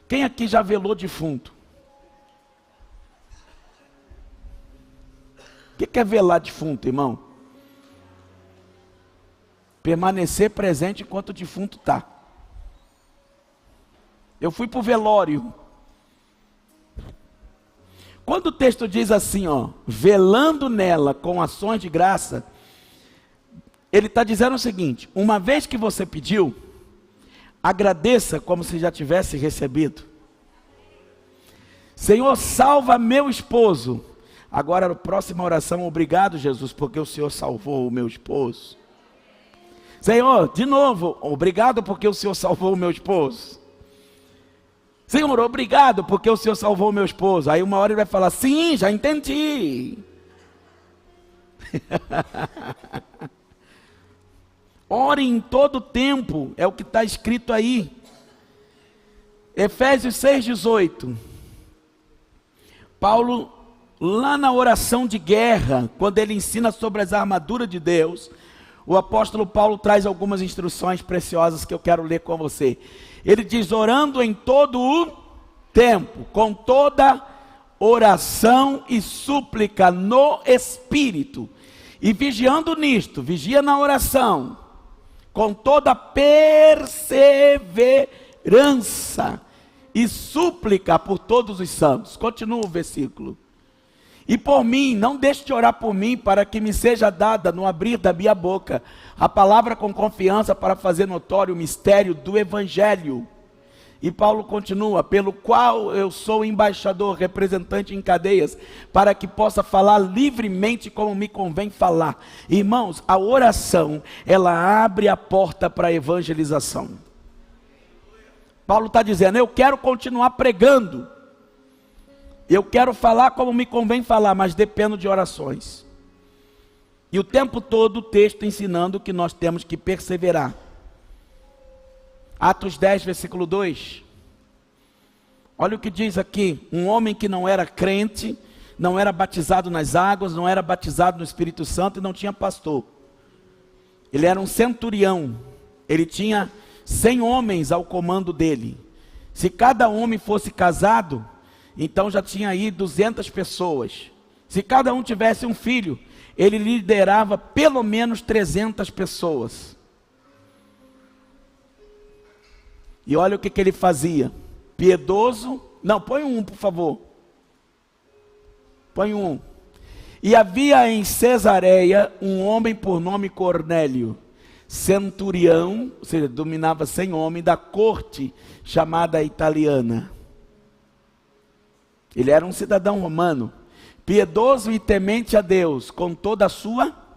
Quem aqui já velou defunto? O que é velar defunto, irmão? Permanecer presente enquanto o defunto está. Eu fui para o velório. Quando o texto diz assim, velando nela com ações de graça, ele está dizendo o seguinte: uma vez que você pediu, agradeça como se já tivesse recebido. Senhor, salva meu esposo. Agora a próxima oração: obrigado, Jesus, porque o Senhor salvou o meu esposo. Senhor, de novo, obrigado porque o Senhor salvou o meu esposo. Senhor, obrigado porque o Senhor salvou o meu esposo. Aí uma hora ele vai falar, sim, já entendi. Ore em todo tempo, é o que está escrito aí. Efésios 6,18. Paulo, lá na oração de guerra, quando ele ensina sobre as armaduras de Deus, o apóstolo Paulo traz algumas instruções preciosas que eu quero ler com você. Ele diz, orando em todo o tempo, com toda oração e súplica no Espírito, e vigiando nisto, vigia na oração, com toda perseverança e súplica por todos os santos. Continua o versículo. E por mim, não deixe de orar por mim, para que me seja dada no abrir da minha boca a palavra com confiança para fazer notório o mistério do Evangelho. E Paulo continua, pelo qual eu sou embaixador, representante em cadeias, para que possa falar livremente como me convém falar. Irmãos, a oração, ela abre a porta para a evangelização. Paulo está dizendo, eu quero continuar pregando. Eu quero falar como me convém falar, mas dependo de orações. E o tempo todo o texto ensinando que nós temos que perseverar. Atos 10, versículo 2. Olha o que diz aqui. Um homem que não era crente, não era batizado nas águas, não era batizado no Espírito Santo e não tinha pastor. Ele era um centurião. Ele tinha 100 homens ao comando dele. Se cada homem fosse casado, então já tinha aí 200 pessoas. Se cada um tivesse um filho, ele liderava pelo menos 300 pessoas. E olha o que ele fazia. Piedoso. Não, põe um, por favor. Põe um. E havia em Cesareia um homem por nome Cornélio, centurião, ou seja, dominava 100 homens, da corte chamada italiana. Ele era um cidadão romano, piedoso e temente a Deus, com toda a sua...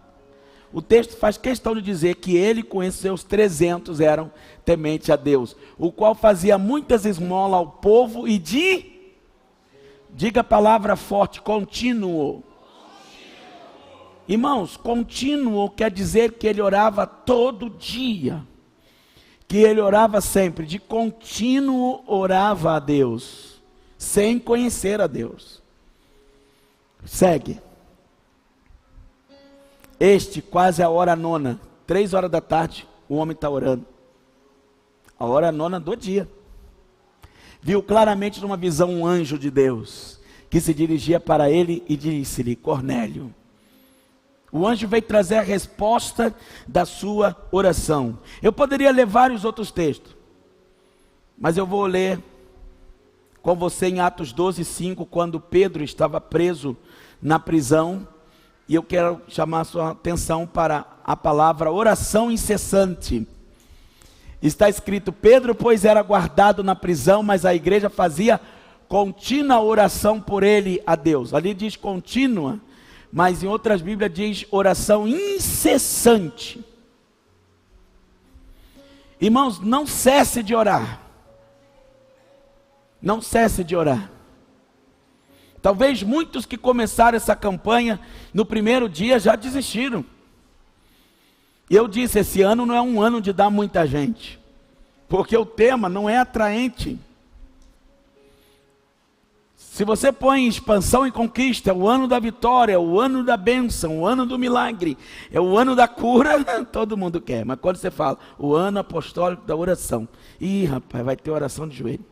O texto faz questão de dizer que ele com esses seus 300 eram temente a Deus, o qual fazia muitas esmolas ao povo e diga a palavra forte, contínuo. Irmãos, contínuo quer dizer que ele orava todo dia, que ele orava sempre, de contínuo orava a Deus, sem conhecer a Deus. Segue. Quase a hora nona, 3 horas da tarde, o homem está orando. A hora nona do dia. Viu claramente numa visão um anjo de Deus, que se dirigia para ele e disse-lhe, Cornélio. O anjo veio trazer a resposta da sua oração. Eu poderia ler vários outros textos, mas eu vou ler com você em Atos 12, 5, quando Pedro estava preso na prisão. E eu quero chamar a sua atenção para a palavra oração incessante. Está escrito, Pedro, pois era guardado na prisão, mas a igreja fazia contínua oração por ele a Deus. Ali diz contínua, mas em outras Bíblias diz oração incessante. Irmãos, não cesse de orar. Não cesse de orar. Talvez muitos que começaram essa campanha no primeiro dia já desistiram. E eu disse, esse ano não é um ano de dar muita gente, porque o tema não é atraente. Se você põe expansão e conquista, é o ano da vitória, é o ano da bênção, o ano do milagre, é o ano da cura, todo mundo quer. Mas quando você fala, o ano apostólico da oração, ih rapaz, vai ter oração de joelho.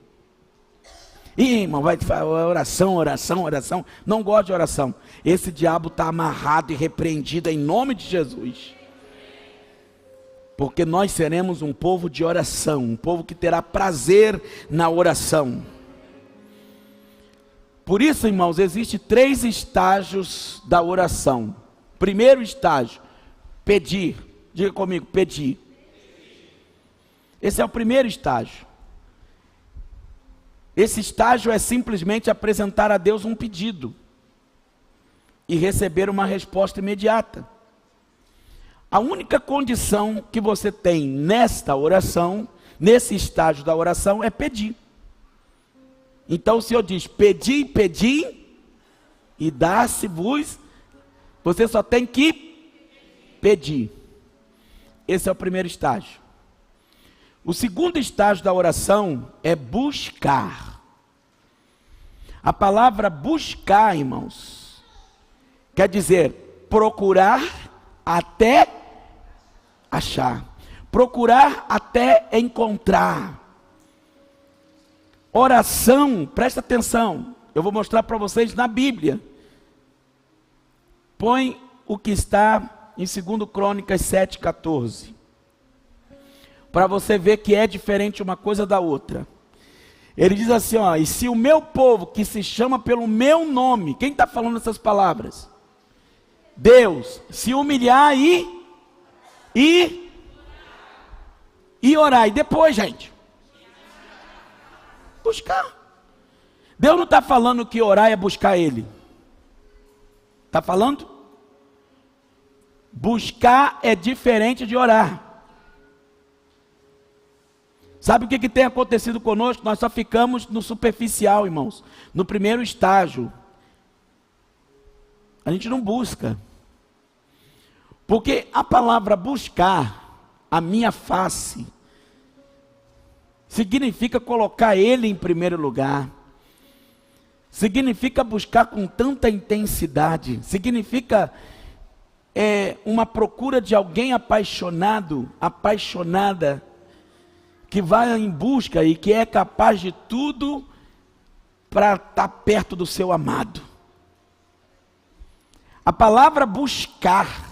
Ih, irmão, vai oração, oração, oração. Não gosto de oração. Esse diabo está amarrado e repreendido em nome de Jesus. Porque nós seremos um povo de oração, um povo que terá prazer na oração. Por isso, irmãos, existem 3 estágios da oração. Primeiro estágio, pedir. Diga comigo, pedir. Esse é o primeiro estágio. Esse estágio é simplesmente apresentar a Deus um pedido e receber uma resposta imediata. A única condição que você tem nesta oração, nesse estágio da oração, é pedir. Então o Senhor diz, pedi, pedi, e dá-se-vos, você só tem que pedir. Esse é o primeiro estágio. O segundo estágio da oração é buscar. A palavra buscar, irmãos, quer dizer procurar até achar. Procurar até encontrar. Oração, presta atenção, eu vou mostrar para vocês na Bíblia. Põe o que está em 2 Crônicas 7,14. Para você ver que é diferente uma coisa da outra. Ele diz assim, ó, e se o meu povo que se chama pelo meu nome, quem está falando essas palavras? Deus, se humilhar e orar, e depois, gente, buscar. Deus não está falando que orar é buscar Ele. Está falando? Buscar é diferente de orar. Sabe o que tem acontecido conosco? Nós só ficamos no superficial, irmãos. No primeiro estágio. A gente não busca. Porque a palavra buscar a minha face significa colocar Ele em primeiro lugar, significa buscar com tanta intensidade, significa uma procura de alguém apaixonado, apaixonada, que vai em busca e que é capaz de tudo para estar perto do seu amado. A palavra buscar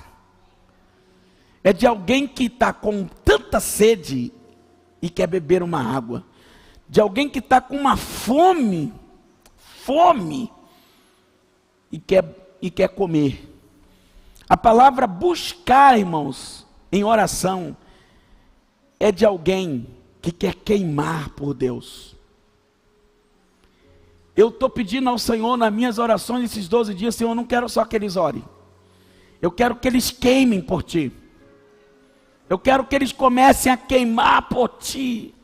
é de alguém que está com tanta sede e quer beber uma água, de alguém que está com uma fome e quer comer. A palavra buscar, irmãos, em oração, é de alguém que quer queimar por Deus. Eu estou pedindo ao Senhor nas minhas orações esses 12 dias, Senhor, eu não quero só que eles orem, eu quero que eles queimem por Ti. Eu quero que eles comecem a queimar por Ti.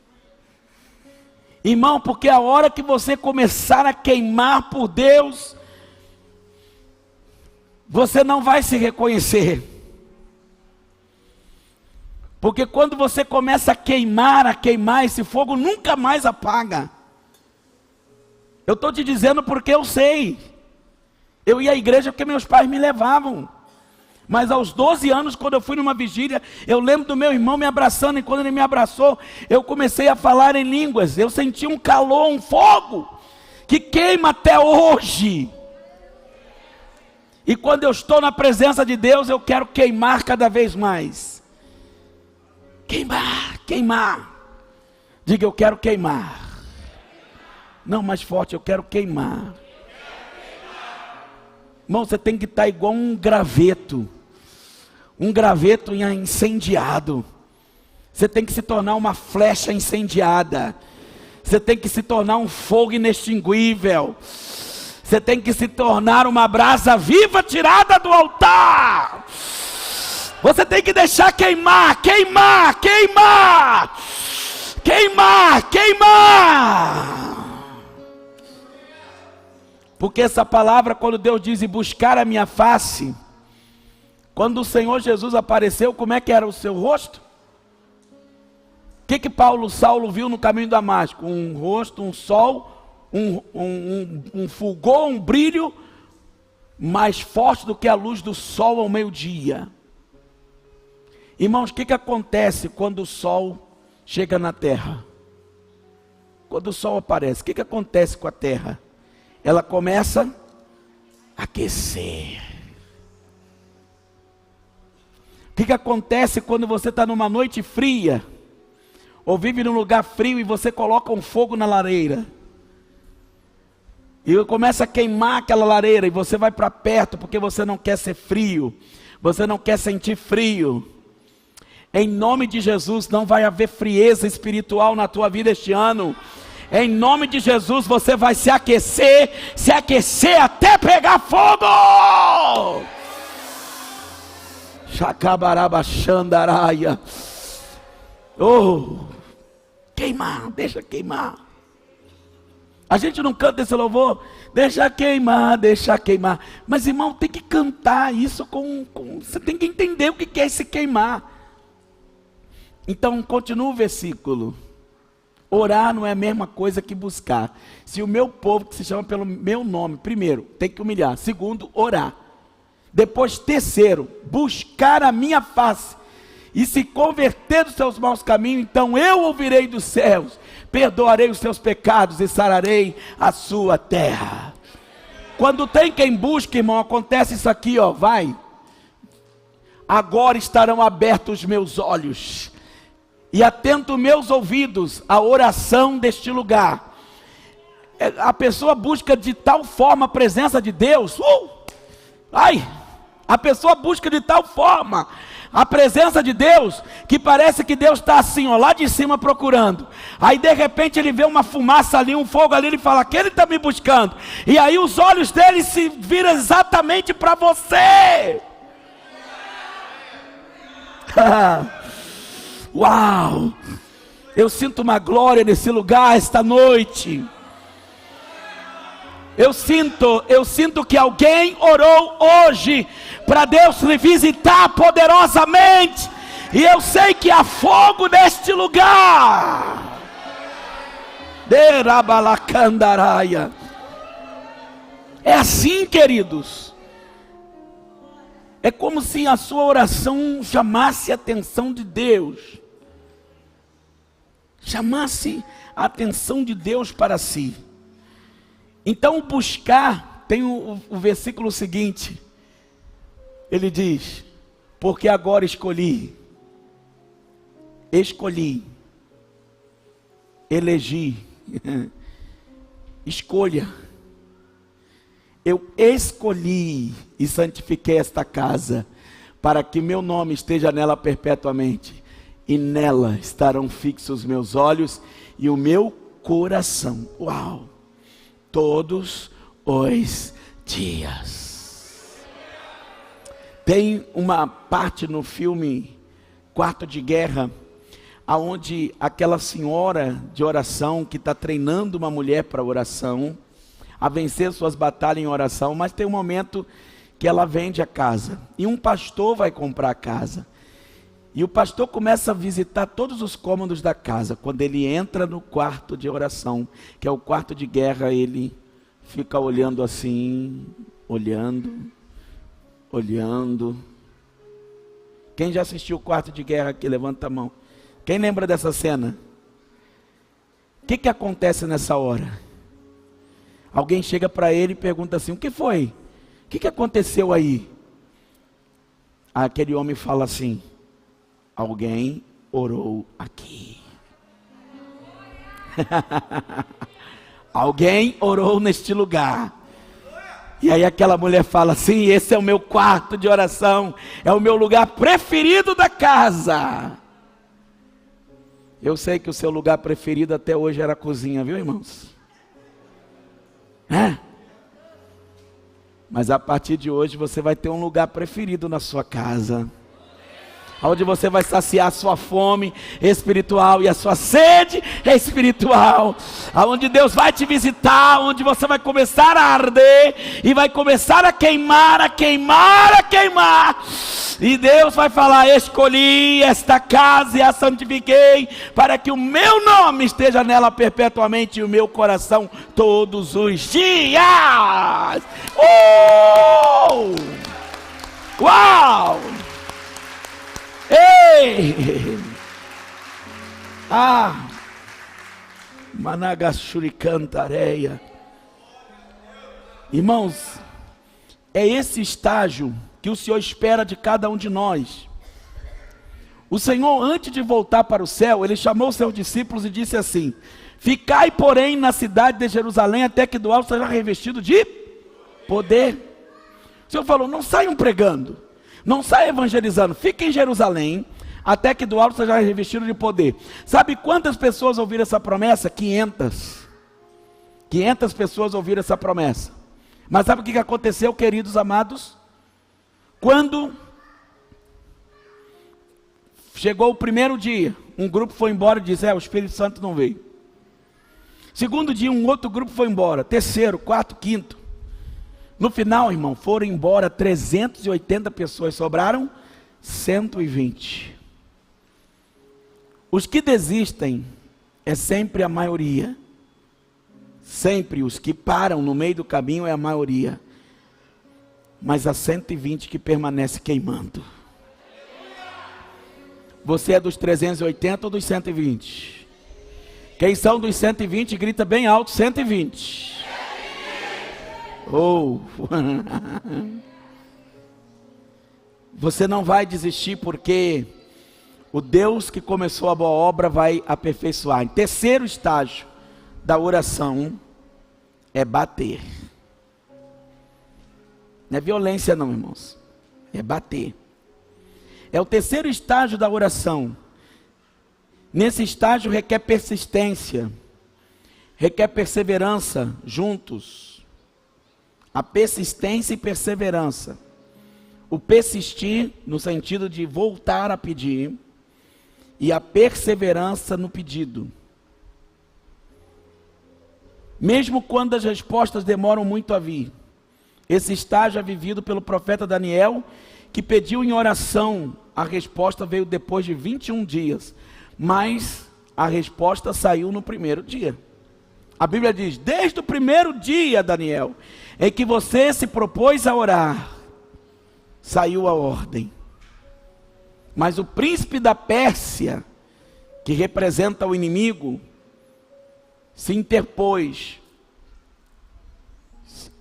Irmão, porque a hora que você começar a queimar por Deus, você não vai se reconhecer. Porque quando você começa a queimar, esse fogo nunca mais apaga. Eu estou te dizendo porque eu sei. Eu ia à igreja porque meus pais me levavam. Mas aos 12 anos, quando eu fui numa vigília, eu lembro do meu irmão me abraçando, e quando ele me abraçou, eu comecei a falar em línguas. Eu senti um calor, um fogo, que queima até hoje. E quando eu estou na presença de Deus, eu quero queimar cada vez mais. Queimar, queimar. Diga, eu quero queimar. Não, mais forte, eu quero queimar. Irmão, você tem que estar igual um graveto incendiado. Você tem que se tornar uma flecha incendiada. Você tem que se tornar um fogo inextinguível. Você tem que se tornar uma brasa viva tirada do altar. Você tem que deixar queimar, queimar, queimar, queimar, queimar. Porque essa palavra, quando Deus diz buscar a minha face, quando o Senhor Jesus apareceu, como é que era o seu rosto? O que Saulo viu no caminho de Damasco? Um rosto, um sol, um fulgor, um brilho mais forte do que a luz do sol ao meio-dia. Irmãos, o que acontece quando o sol chega na terra? Quando o sol aparece, o que acontece com a terra? Ela começa a aquecer. O que acontece quando você está numa noite fria, ou vive num lugar frio e você coloca um fogo na lareira? E começa a queimar aquela lareira e você vai para perto porque você não quer ser frio, você não quer sentir frio. Em nome de Jesus, não vai haver frieza espiritual na tua vida este ano. Em nome de Jesus, você vai se aquecer até pegar fogo. Chacabarabachandaraia. Oh, queimar, deixa queimar. A gente não canta esse louvor, deixa queimar, deixa queimar. Mas irmão, tem que cantar isso você tem que entender o que é esse queimar. Então continua o versículo. Orar não é a mesma coisa que buscar. Se o meu povo, que se chama pelo meu nome, primeiro, tem que humilhar. Segundo, orar. Depois, terceiro, buscar a minha face e se converter dos seus maus caminhos, então eu ouvirei dos céus, perdoarei os seus pecados e sararei a sua terra. Quando tem quem busca, irmão, acontece isso aqui, ó, vai. Agora estarão abertos os meus olhos e atento meus ouvidos à oração deste lugar. A pessoa busca de tal forma a presença de Deus, a pessoa busca de tal forma a presença de Deus, que parece que Deus está assim, ó, lá de cima procurando. Aí de repente ele vê uma fumaça ali, um fogo ali, ele fala, aquele está me buscando. E aí os olhos dele se viram exatamente para você. Uau! Eu sinto uma glória nesse lugar esta noite. Eu sinto que alguém orou hoje para Deus lhe visitar poderosamente. E eu sei que há fogo neste lugar. Derabalacandaраia. É assim, queridos. É como se a sua oração chamasse a atenção de Deus. Chamasse a atenção de Deus para si. Então buscar, tem o versículo seguinte. Ele diz: porque agora escolhi, elegi, escolha. Eu escolhi e santifiquei esta casa, para que meu nome esteja nela perpetuamente, e nela estarão fixos os meus olhos e o meu coração. Uau! Todos os dias. Tem uma parte no filme Quarto de Guerra, aonde aquela senhora de oração que está treinando uma mulher para oração, a vencer suas batalhas em oração, mas tem um momento que ela vende a casa, e um pastor vai comprar a casa, e o pastor começa a visitar todos os cômodos da casa. Quando ele entra no quarto de oração, que é o quarto de guerra, ele fica olhando assim, olhando. Quem já assistiu o quarto de guerra aqui, levanta a mão. Quem lembra dessa cena? O que acontece nessa hora? Alguém chega para ele e pergunta assim: o que foi? O que aconteceu aí? Aquele homem fala assim: alguém orou aqui. Alguém orou neste lugar. E aí aquela mulher fala assim: esse é o meu quarto de oração, é o meu lugar preferido da casa. Eu sei que o seu lugar preferido até hoje era a cozinha, viu, irmãos? Mas a partir de hoje você vai ter um lugar preferido na sua casa, onde você vai saciar a sua fome espiritual e a sua sede espiritual, aonde Deus vai te visitar, onde você vai começar a arder e vai começar a queimar, e Deus vai falar: escolhi esta casa e a santifiquei, para que o meu nome esteja nela perpetuamente, e o meu coração todos os dias. Uau! Ei! Managashuricantareia. Irmãos, é esse estágio que o Senhor espera de cada um de nós. O Senhor, antes de voltar para o céu, Ele chamou os seus discípulos e disse assim: ficai, porém, na cidade de Jerusalém, até que do alto seja revestido de poder. O Senhor falou: não saiam pregando, não saiam evangelizando, fiquem em Jerusalém, até que do alto seja revestido de poder. Sabe quantas pessoas ouviram essa promessa? 500 pessoas ouviram essa promessa. Mas sabe o que aconteceu, queridos amados? Quando chegou o primeiro dia, um grupo foi embora e disse: o Espírito Santo não veio. Segundo dia, um outro grupo foi embora. Terceiro, quarto, quinto. No final, irmão, foram embora 380 pessoas, sobraram 120. Os que desistem é sempre a maioria. Sempre os que param no meio do caminho é a maioria. Mas há 120 que permanece queimando. Você é dos 380 ou dos 120? Quem são dos 120, grita bem alto: 120. Você não vai desistir, porque o Deus que começou a boa obra vai aperfeiçoar. Em terceiro estágio da oração é bater. Não é violência não, irmãos, é bater. É o terceiro estágio da oração. Nesse estágio requer persistência, requer perseverança juntos. A persistência e perseverança. O persistir no sentido de voltar a pedir, e a perseverança no pedido. mesmo quando as respostas demoram muito a vir. Esse estágio é vivido pelo profeta Daniel, que pediu em oração. A resposta veio depois de 21 dias, mas a resposta saiu no primeiro dia. A Bíblia diz: desde o primeiro dia, Daniel, em que você se propôs a orar, saiu a ordem. Mas o príncipe da Pérsia, que representa o inimigo, se interpôs,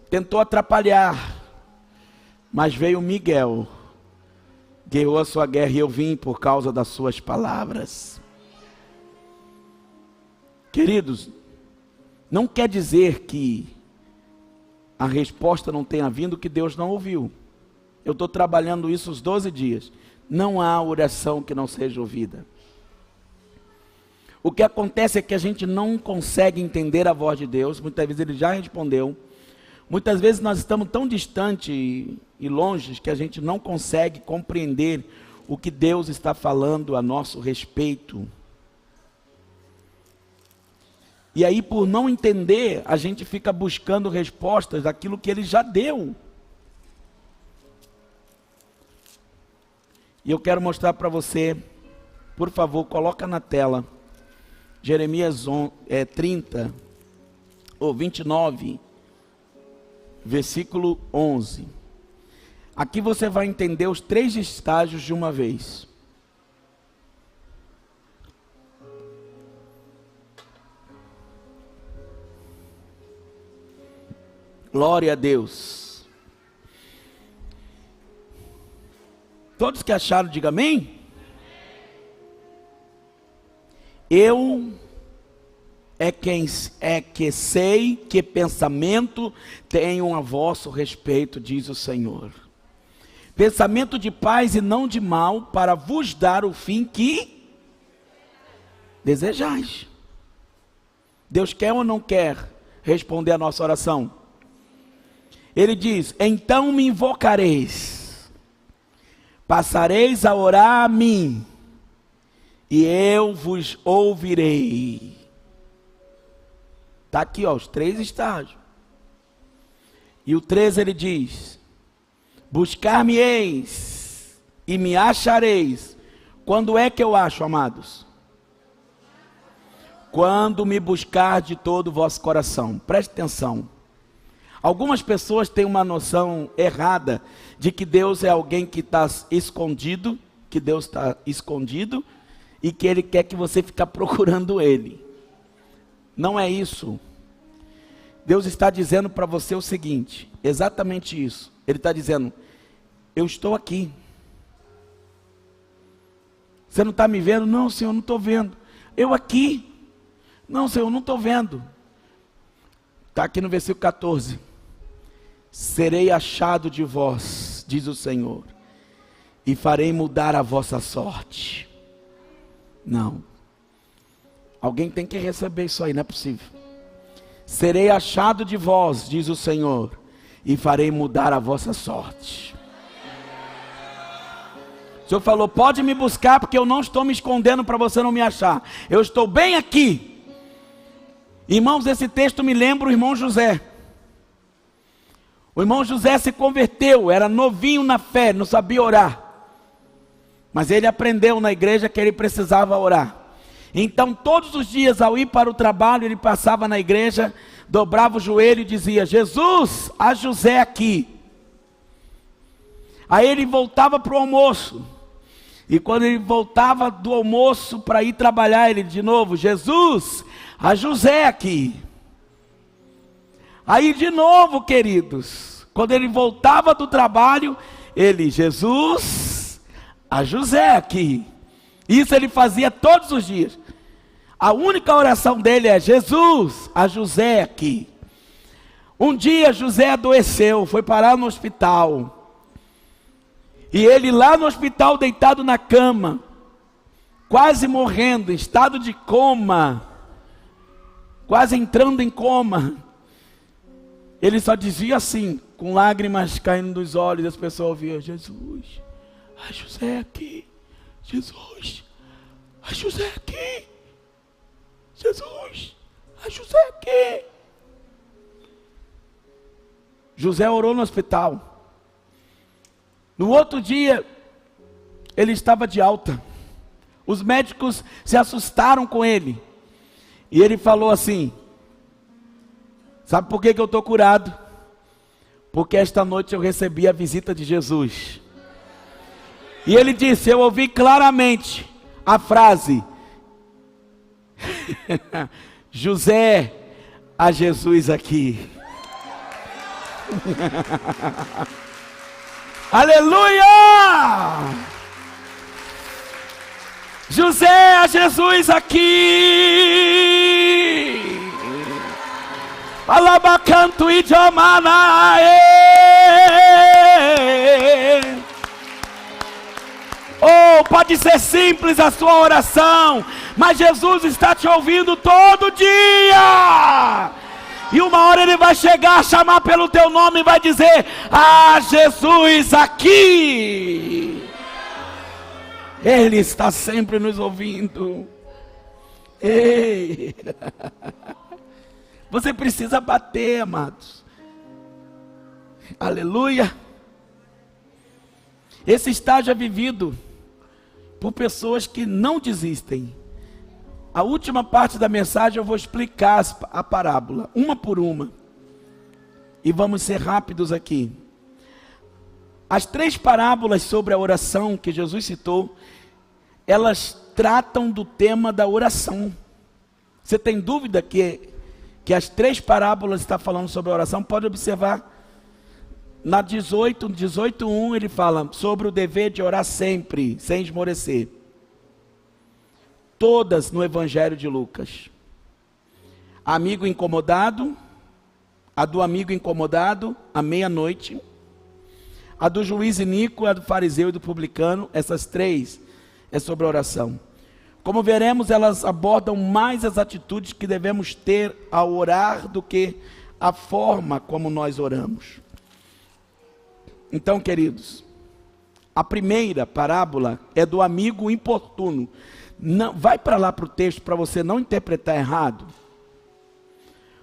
tentou atrapalhar, mas veio Miguel, guerreou a sua guerra, e eu vim por causa das suas palavras. Queridos, não quer dizer que a resposta não tenha vindo, que Deus não ouviu. Eu estou trabalhando isso os 12 dias. Não há oração que não seja ouvida. O que acontece é que a gente não consegue entender a voz de Deus. Muitas vezes Ele já respondeu. Muitas vezes nós estamos tão distantes e longe que a gente não consegue compreender o que Deus está falando a nosso respeito. E aí, por não entender, a gente fica buscando respostas daquilo que Ele já deu. E eu quero mostrar para você, por favor, coloca na tela, Jeremias 29, versículo 11. Aqui você vai entender os 3 estágios de uma vez. Glória a Deus. Todos que acharam, diga amém. Eu que sei que pensamento tenho a vosso respeito, diz o Senhor. Pensamento de paz e não de mal, para vos dar o fim que desejais. Deus quer ou não quer responder a nossa oração? Ele diz: então me invocareis, passareis a orar a mim, e eu vos ouvirei. Está aqui, ó, os 3 estágios. E o 13 ele diz: buscar-me-eis e me achareis. Quando é que eu acho, amados? Quando me buscar de todo o vosso coração. Preste atenção. Algumas pessoas têm uma noção errada de que Deus é alguém que está escondido, que Deus está escondido e que Ele quer que você fique procurando Ele. Não é isso. Deus está dizendo para você o seguinte, exatamente isso. Ele está dizendo: eu estou aqui. Você não está me vendo? Não, Senhor, não estou vendo. Eu aqui. Não, Senhor, não estou vendo. Está aqui no versículo 14. Serei achado de vós, diz o Senhor, e farei mudar a vossa sorte. Não. Alguém tem que receber isso aí, não é possível. Serei achado de vós, diz o Senhor, e farei mudar a vossa sorte. O Senhor falou: pode me buscar, porque eu não estou me escondendo para você não me achar. Eu estou bem aqui. Irmãos, esse texto me lembra o irmão José. O irmão José se converteu, era novinho na fé, não sabia orar. Mas ele aprendeu na igreja que ele precisava orar. Então todos os dias, ao ir para o trabalho, ele passava na igreja, dobrava o joelho e dizia: Jesus, há José aqui. Aí ele voltava para o almoço. E quando ele voltava do almoço para ir trabalhar, ele de novo: Jesus, há José aqui. Aí de novo, queridos, quando ele voltava do trabalho, ele: Jesus, há José aqui. Isso ele fazia todos os dias. A única oração dele é: Jesus, há José aqui. Um dia José adoeceu, foi parar no hospital. E ele lá no hospital, deitado na cama, quase morrendo, em estado de coma, quase entrando em coma, ele só dizia assim, com lágrimas caindo dos olhos, as pessoas ouviam: Jesus, há José aqui. Jesus, há José aqui. Jesus, há José aqui. José orou no hospital. No outro dia, ele estava de alta. Os médicos se assustaram com ele. E ele falou assim: sabe por que eu estou curado? Porque esta noite eu recebi a visita de Jesus. E ele disse, eu ouvi claramente a frase: José, a Jesus aqui. Aleluia! José, a Jesus aqui. Alabacanto e Jamana. Oh, pode ser simples a sua oração, mas Jesus está te ouvindo todo dia. E uma hora Ele vai chegar, chamar pelo teu nome e vai dizer: ah, Jesus aqui. Ele está sempre nos ouvindo. Ei. Você precisa bater, amados. Aleluia. Esse estágio é vivido por pessoas que não desistem. A última parte da mensagem eu vou explicar a parábola, uma por uma. E vamos ser rápidos aqui. As 3 parábolas sobre a oração que Jesus citou, elas tratam do tema da oração. Você tem dúvida que as 3 parábolas estão falando sobre a oração? Pode observar. Na 18:1 ele fala sobre o dever de orar sempre, sem esmorecer. Todas no Evangelho de Lucas. Amigo incomodado, a do amigo incomodado, à meia-noite. A do juiz iníquo, a do fariseu e do publicano, essas 3 é sobre a oração. Como veremos, elas abordam mais as atitudes que devemos ter ao orar do que a forma como nós oramos. Então, queridos, a primeira parábola é do amigo importuno. Não, vai para lá para o texto para você não interpretar errado.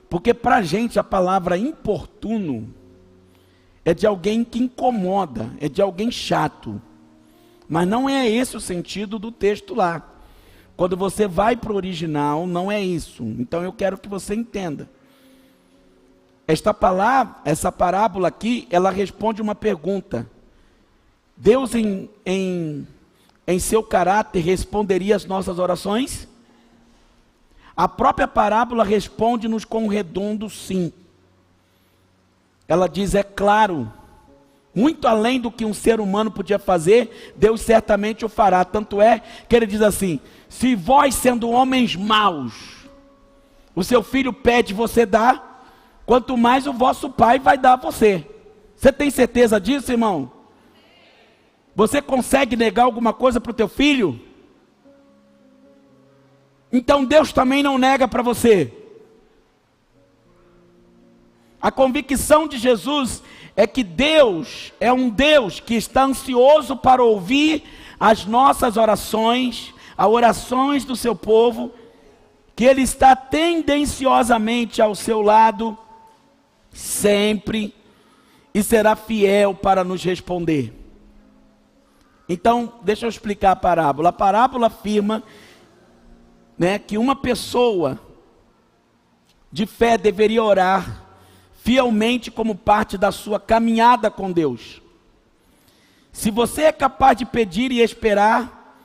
Porque para a gente a palavra importuno é de alguém que incomoda, é de alguém chato. Mas não é esse o sentido do texto lá. Quando você vai para o original, não é isso. Então eu quero que você entenda. Essa parábola aqui, ela responde uma pergunta. Deus em seu caráter responderia às nossas orações? A própria parábola responde-nos com um redondo sim. Ela diz, é claro, muito além do que um ser humano podia fazer, Deus certamente o fará. Tanto é que ele diz assim: se vós, sendo homens maus, o seu filho pede, você dá, quanto mais o vosso Pai vai dar a você. Você tem certeza disso, irmão? Você consegue negar alguma coisa para o teu filho? Então Deus também não nega para você. A convicção de Jesus é que Deus é um Deus que está ansioso para ouvir as nossas orações, as orações do seu povo, que Ele está tendenciosamente ao seu lado, sempre, e será fiel para nos responder. Então, deixa eu explicar a parábola. A parábola afirma, que uma pessoa de fé deveria orar fielmente como parte da sua caminhada com Deus. Se você é capaz de pedir e esperar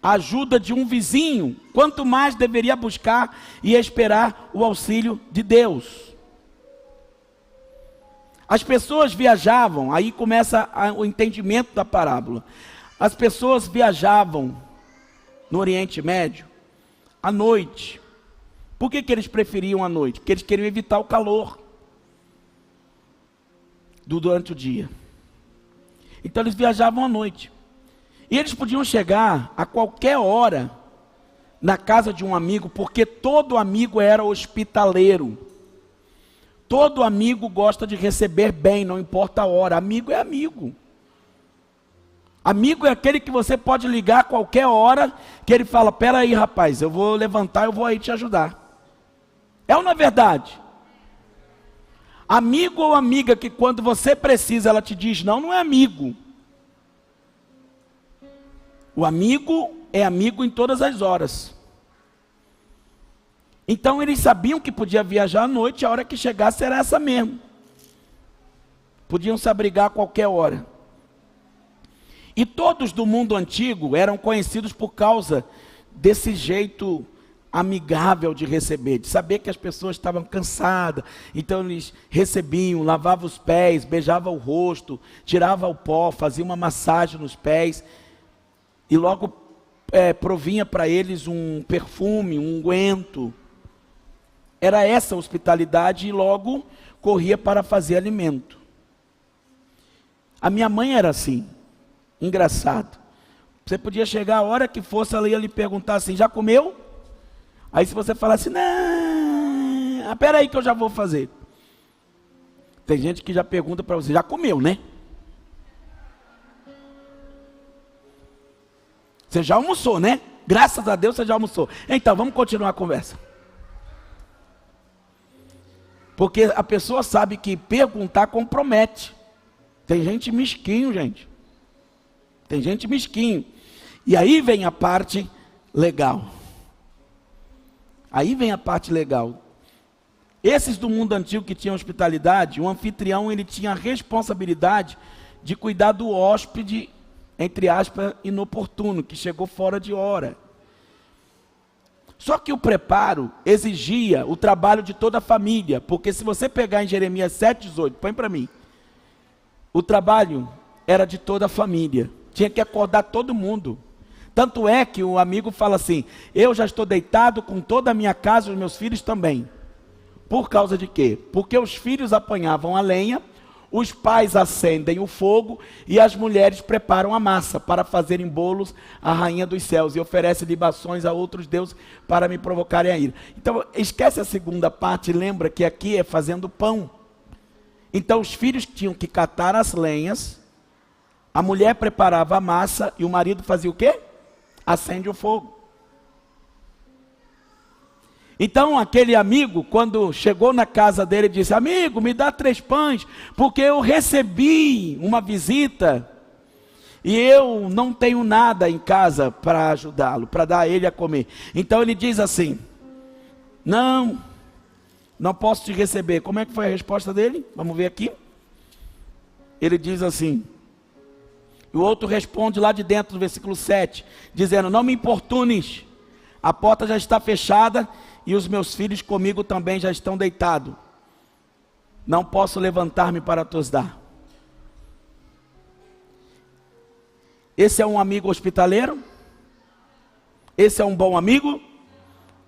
a ajuda de um vizinho, quanto mais deveria buscar e esperar o auxílio de Deus. As pessoas viajavam, aí começa o entendimento da parábola. As pessoas viajavam no Oriente Médio à noite. Por que eles preferiam a noite? Porque eles queriam evitar o calor durante o dia. Então eles viajavam à noite. E eles podiam chegar a qualquer hora na casa de um amigo, porque todo amigo era hospitaleiro. Todo amigo gosta de receber bem, não importa a hora. Amigo é amigo. Amigo é aquele que você pode ligar a qualquer hora, que ele fala: pera aí, rapaz, eu vou levantar, eu vou aí te ajudar. É ou não é verdade? Amigo ou amiga que quando você precisa ela te diz não, não é amigo. O amigo é amigo em todas as horas. Então eles sabiam que podia viajar à noite, a hora que chegasse era essa mesmo. Podiam se abrigar a qualquer hora. E todos do mundo antigo eram conhecidos por causa desse jeito amigável de receber, de saber que as pessoas estavam cansadas, então eles recebiam, lavavam os pés, beijavam o rosto, tiravam o pó, faziam uma massagem nos pés, e logo provinha para eles um perfume, um unguento. Era essa a hospitalidade, e logo corria para fazer alimento. A minha mãe era assim, engraçado. Você podia chegar a hora que fosse, ela ia lhe perguntar assim, já comeu? Aí se você falasse, não, espera aí que eu já vou fazer. Tem gente que já pergunta para você, já comeu, né? Você já almoçou, né? Graças a Deus você já almoçou. Então, vamos continuar a conversa. Porque a pessoa sabe que perguntar compromete. Tem gente mesquinho, gente. Tem gente mesquinho. E aí vem a parte legal. Aí vem a parte legal. Esses do mundo antigo que tinham hospitalidade, o anfitrião ele tinha a responsabilidade de cuidar do hóspede, entre aspas, inoportuno, que chegou fora de hora. Só que o preparo exigia o trabalho de toda a família, porque se você pegar em Jeremias 7,18, põe para mim, o trabalho era de toda a família, tinha que acordar todo mundo. Tanto é que o amigo fala assim, eu já estou deitado com toda a minha casa, os meus filhos também. Por causa de quê? Porque os filhos apanhavam a lenha, os pais acendem o fogo e as mulheres preparam a massa para fazerem bolos à rainha dos céus e oferecem libações a outros deuses para me provocarem a ira. Então esquece a segunda parte, lembra que aqui é fazendo pão. Então os filhos tinham que catar as lenhas, a mulher preparava a massa e o marido fazia o quê? Acende o fogo. Então aquele amigo, quando chegou na casa dele, disse, amigo, me dá 3 pães, porque eu recebi uma visita e eu não tenho nada em casa para ajudá-lo, para dar a ele a comer. Então ele diz assim, não posso te receber. Como é que foi a resposta dele? Vamos ver aqui. Ele diz assim, o outro responde lá de dentro do versículo 7, dizendo, não me importunes, a porta já está fechada e os meus filhos comigo também já estão deitados. Não posso levantar-me para te dar. Esse é um amigo hospitaleiro? Esse é um bom amigo?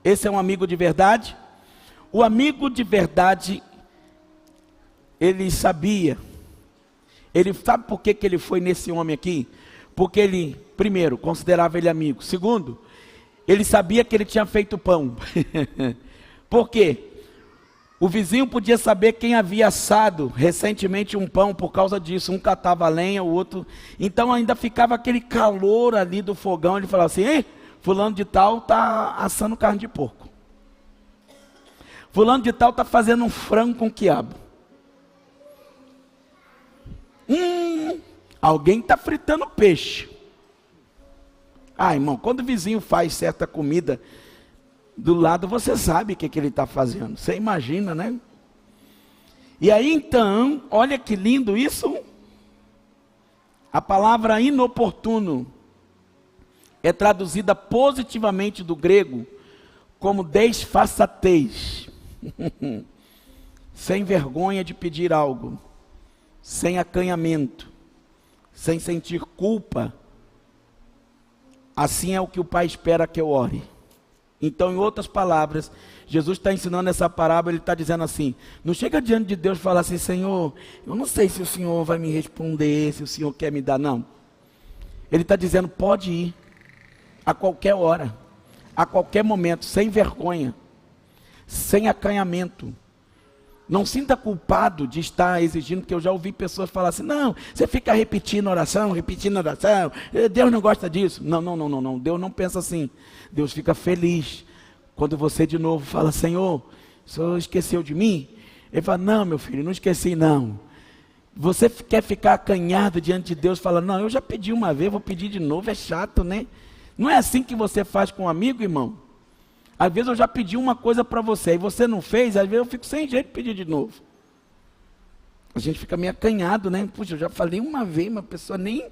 Esse é um amigo de verdade? O amigo de verdade, ele sabia. Ele sabe por que ele foi nesse homem aqui? Porque ele, primeiro, considerava ele amigo. Segundo, ele sabia que ele tinha feito pão. Por quê? O vizinho podia saber quem havia assado recentemente um pão por causa disso. Um catava a lenha, o outro... Então ainda ficava aquele calor ali do fogão. Ele falava assim, ei, fulano de tal está assando carne de porco. Fulano de tal está fazendo um frango com quiabo. Alguém está fritando peixe. Ah, irmão, quando o vizinho faz certa comida do lado, você sabe o que ele está fazendo. Você imagina, né? E aí então, olha que lindo isso. A palavra inoportuno é traduzida positivamente do grego como desfaçatez. Sem vergonha de pedir algo, sem acanhamento, sem sentir culpa. Assim é o que o Pai espera que eu ore. Então, em outras palavras, Jesus está ensinando essa parábola, ele está dizendo assim, não chega diante de Deus e fala assim, Senhor, eu não sei se o Senhor vai me responder, se o Senhor quer me dar, não. Ele está dizendo, pode ir, a qualquer hora, a qualquer momento, sem vergonha, sem acanhamento. Não sinta culpado de estar exigindo, porque eu já ouvi pessoas falar assim, não, você fica repetindo oração, Deus não gosta disso. Não, Deus não pensa assim. Deus fica feliz quando você de novo fala, Senhor, o Senhor esqueceu de mim? Ele fala, não, meu filho, não esqueci não. Você quer ficar acanhado diante de Deus, fala, não, eu já pedi uma vez, vou pedir de novo, é chato, né? Não é assim que você faz com um amigo, irmão? Às vezes eu já pedi uma coisa para você, e você não fez, às vezes eu fico sem jeito de pedir de novo. A gente fica meio acanhado, né? Puxa, eu já falei uma vez, uma pessoa nem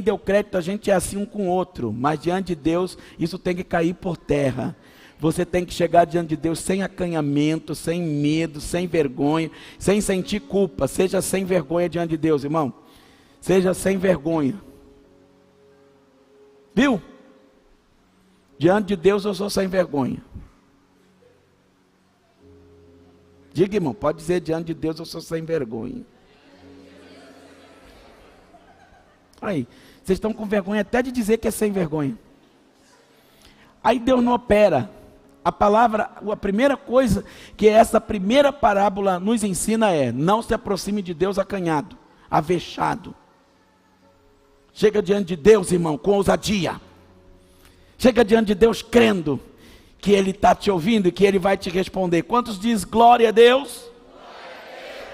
deu crédito, a gente é assim um com o outro. Mas diante de Deus, isso tem que cair por terra. Você tem que chegar diante de Deus sem acanhamento, sem medo, sem vergonha, sem sentir culpa. Seja sem vergonha diante de Deus, irmão. Seja sem vergonha. Viu? Diante de Deus eu sou sem vergonha. Diga, irmão, pode dizer, diante de Deus eu sou sem vergonha. Aí, vocês estão com vergonha até de dizer que é sem vergonha. Aí Deus não opera. A primeira coisa que essa primeira parábola nos ensina é: não se aproxime de Deus acanhado, avexado. Chega diante de Deus, irmão, com ousadia. Chega diante de Deus crendo que Ele está te ouvindo e que Ele vai te responder. Quantos diz glória a Deus?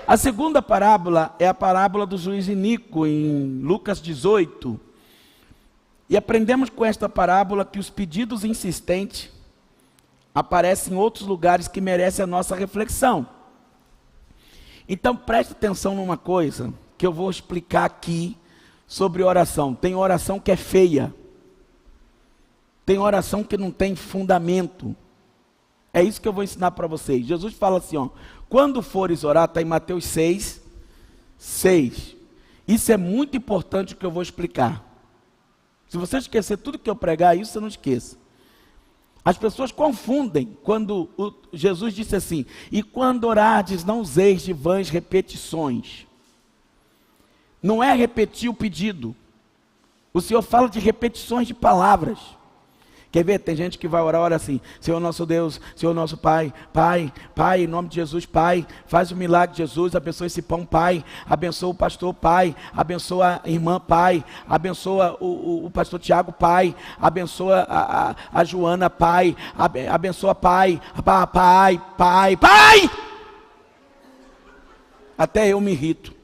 A segunda parábola é a parábola do juiz iníquo, em Lucas 18. E aprendemos com esta parábola que os pedidos insistentes aparecem em outros lugares que merecem a nossa reflexão. Então preste atenção numa coisa que eu vou explicar aqui sobre oração. Tem oração que é feia. Tem oração que não tem fundamento. É isso que eu vou ensinar para vocês. Jesus fala assim, ó, quando fores orar, está em Mateus 6. Isso é muito importante que eu vou explicar. Se você esquecer tudo que eu pregar, isso você não esqueça. As pessoas confundem quando Jesus disse assim, e quando orardes, não useis de vãs repetições. Não é repetir o pedido. O Senhor fala de repetições de palavras. Quer ver? Tem gente que vai orar, ora assim, Senhor nosso Deus, Senhor nosso Pai, em nome de Jesus, Pai, faz o milagre de Jesus, abençoa esse pão, Pai, abençoa o pastor, Pai, abençoa a irmã, Pai, abençoa o pastor Tiago, Pai, abençoa a Joana, Pai, abençoa Pai, Pai. Até eu me irrito.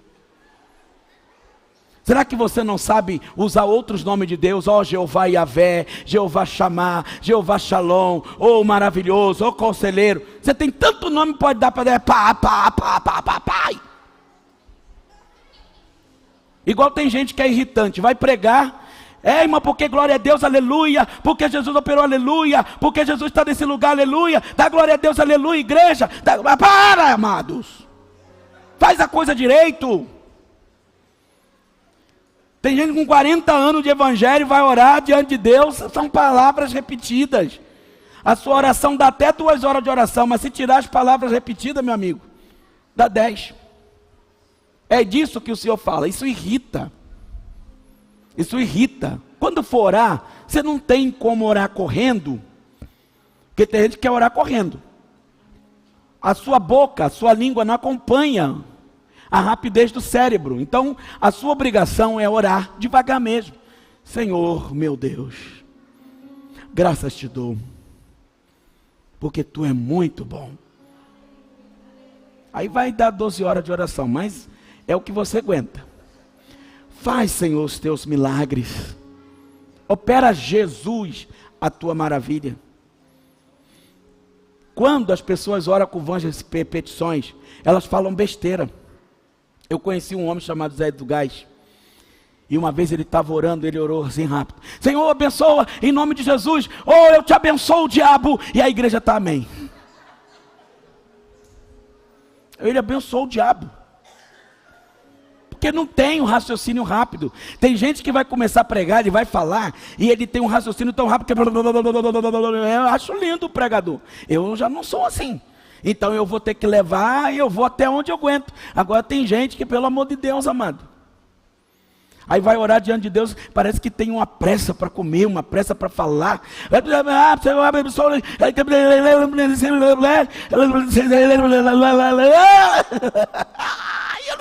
Será que você não sabe usar outros nomes de Deus? Ó Jeová Yavé, Jeová Chamá, Jeová Shalom, ó maravilhoso, ó conselheiro. Você tem tanto nome, pode dar para pai. Igual tem gente que é irritante, vai pregar. Irmão, porque glória a Deus, aleluia, porque Jesus operou, aleluia, porque Jesus está nesse lugar, aleluia, dá glória a Deus, aleluia, igreja. Para, amados. Faz a coisa direito. Tem gente com 40 anos de evangelho, vai orar diante de Deus, são palavras repetidas. A sua oração dá até 2 horas de oração, mas se tirar as palavras repetidas, meu amigo, dá 10. É disso que o Senhor fala, isso irrita. Isso irrita. Quando for orar, você não tem como orar correndo, porque tem gente que quer orar correndo. A sua boca, a sua língua não acompanha a rapidez do cérebro. Então, a sua obrigação é orar devagar mesmo. Senhor, meu Deus, graças te dou, porque tu é muito bom. Aí vai dar 12 horas de oração, mas é o que você aguenta. Faz, Senhor, os teus milagres. Opera, Jesus, a tua maravilha. Quando as pessoas oram com vãs repetições, elas falam besteira. Eu conheci um homem chamado Zé do Gás. E uma vez ele estava orando, ele orou assim rápido. Senhor, abençoa em nome de Jesus. Oh, eu te abençoo, diabo. E a igreja está amém. Ele abençoou o diabo. Porque não tem um raciocínio rápido. Tem gente que vai começar a pregar, ele vai falar, e ele tem um raciocínio tão rápido que... Eu acho lindo o pregador. Eu já não sou assim. Então eu vou ter que levar e eu vou até onde eu aguento. Agora tem gente que, pelo amor de Deus, amado, aí vai orar diante de Deus, parece que tem uma pressa para comer, uma pressa para falar. Eu não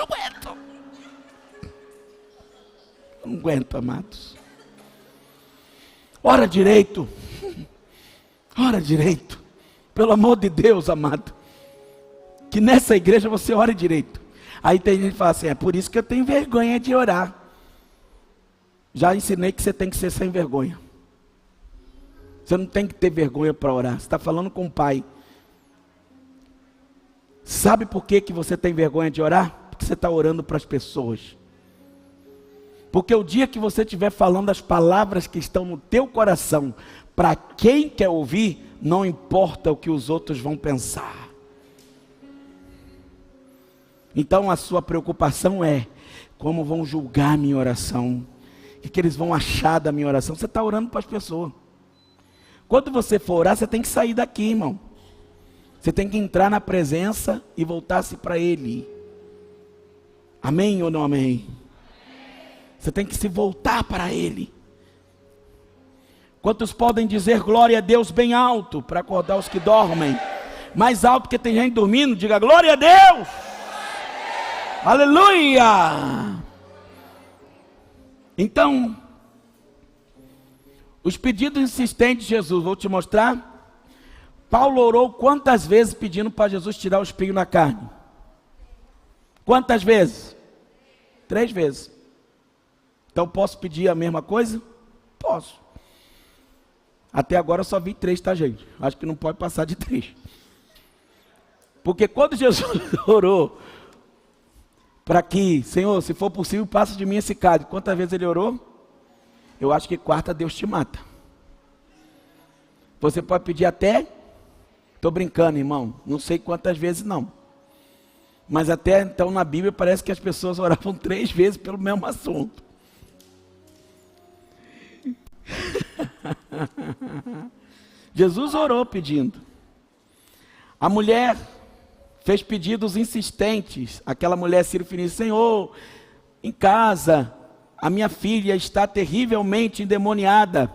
aguento. Eu não aguento, amados. Ora direito. Ora direito. Pelo amor de Deus, amado. que nessa igreja você ore direito. Aí tem gente que fala assim, é por isso que eu tenho vergonha de orar. Já ensinei que você tem que ser sem vergonha. Você não tem que ter vergonha para orar. Você está falando com o Pai. Sabe por que você tem vergonha de orar? Porque você está orando para as pessoas. Porque o dia que você estiver falando as palavras que estão no teu coração, para quem quer ouvir, não importa o que os outros vão pensar. Então a sua preocupação é, como vão julgar a minha oração? O que eles vão achar da minha oração? Você está orando para as pessoas. Quando você for orar, você tem que sair daqui, irmão. Você tem que entrar na presença e voltar-se para Ele. Amém ou não amém? Você tem que se voltar para Ele. Quantos podem dizer glória a Deus bem alto, para acordar os que dormem? Mais alto, porque tem gente dormindo, diga glória a Deus! Aleluia! Então, os pedidos insistentes de Jesus, vou te mostrar. Paulo orou quantas vezes pedindo para Jesus tirar o espinho na carne? Quantas vezes? 3 vezes. Então posso pedir a mesma coisa? Posso. Até agora eu só vi 3, tá, gente? Acho que não pode passar de 3. Porque quando Jesus orou para que, Senhor, se for possível, passa de mim esse cálice. Quantas vezes ele orou? Eu acho que 4 Deus te mata. Você pode pedir até, estou brincando, irmão, não sei quantas vezes não. Mas até então na Bíblia parece que as pessoas oravam 3 vezes pelo mesmo assunto. Jesus orou pedindo. A mulher fez pedidos insistentes. Aquela mulher sírio-fenícia, Senhor, em casa, a minha filha está terrivelmente endemoniada.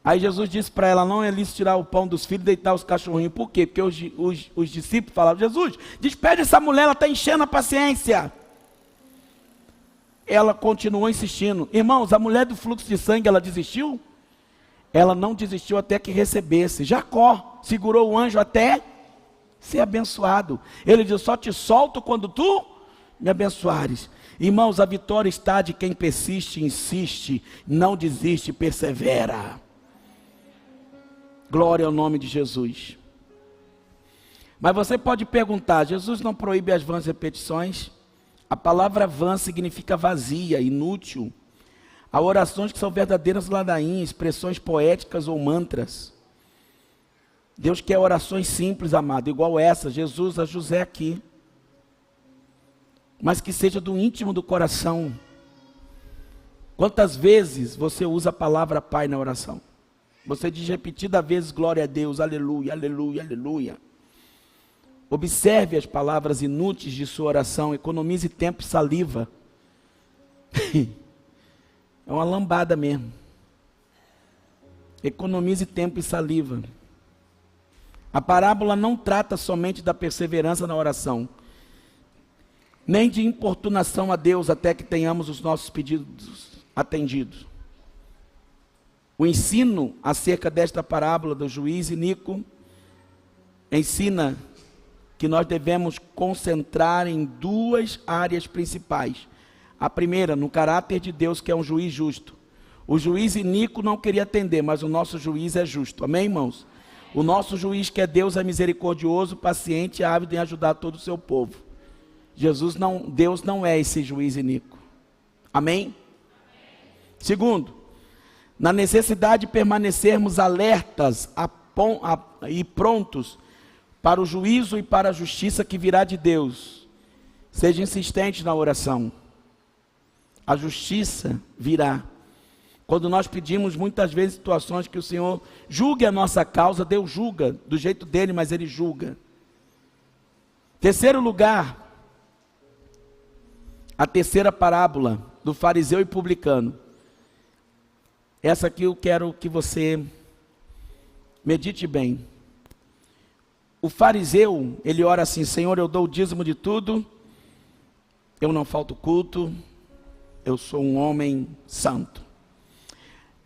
Aí Jesus disse para ela, não é lícito tirar o pão dos filhos e deitar os cachorrinhos. Por quê? Porque os discípulos falavam, Jesus, despede essa mulher, ela está enchendo a paciência. Ela continuou insistindo. Irmãos, a mulher do fluxo de sangue, ela desistiu? Ela não desistiu até que recebesse. Jacó segurou o anjo até ser abençoado. Ele diz, só te solto quando tu me abençoares. Irmãos, a vitória está de quem persiste, insiste, não desiste, persevera. Glória ao nome de Jesus. Mas você pode perguntar, Jesus não proíbe as vãs repetições? A palavra vã significa vazia, inútil. Há orações que são verdadeiras ladainhas, expressões poéticas ou mantras. Deus quer orações simples, amado, igual essa, Jesus a José aqui. Mas que seja do íntimo do coração. Quantas vezes você usa a palavra Pai na oração? Você diz repetidas vezes glória a Deus, aleluia, aleluia, aleluia. Observe as palavras inúteis de sua oração, economize tempo e saliva. É uma lambada mesmo. Economize tempo e saliva. A parábola não trata somente da perseverança na oração, nem de importunação a Deus até que tenhamos os nossos pedidos atendidos. O ensino acerca desta parábola do juiz iníquo ensina que nós devemos concentrar em 2 áreas principais. A primeira, no caráter de Deus, que é um juiz justo. O juiz iníquo não queria atender, mas o nosso juiz é justo. Amém, irmãos? O nosso juiz, que é Deus, é misericordioso, paciente e ávido em ajudar todo o seu povo. Deus não é esse juiz iníquo. Amém? Segundo, na necessidade de permanecermos alertas e prontos para o juízo e para a justiça que virá de Deus. Seja insistente na oração. A justiça virá. Quando nós pedimos muitas vezes situações que o Senhor julgue a nossa causa, Deus julga do jeito dele, mas ele julga. Terceiro lugar, a terceira parábola do fariseu e publicano. Essa aqui eu quero que você medite bem. O fariseu, ele ora assim, Senhor, eu dou o dízimo de tudo, eu não falto culto, eu sou um homem santo.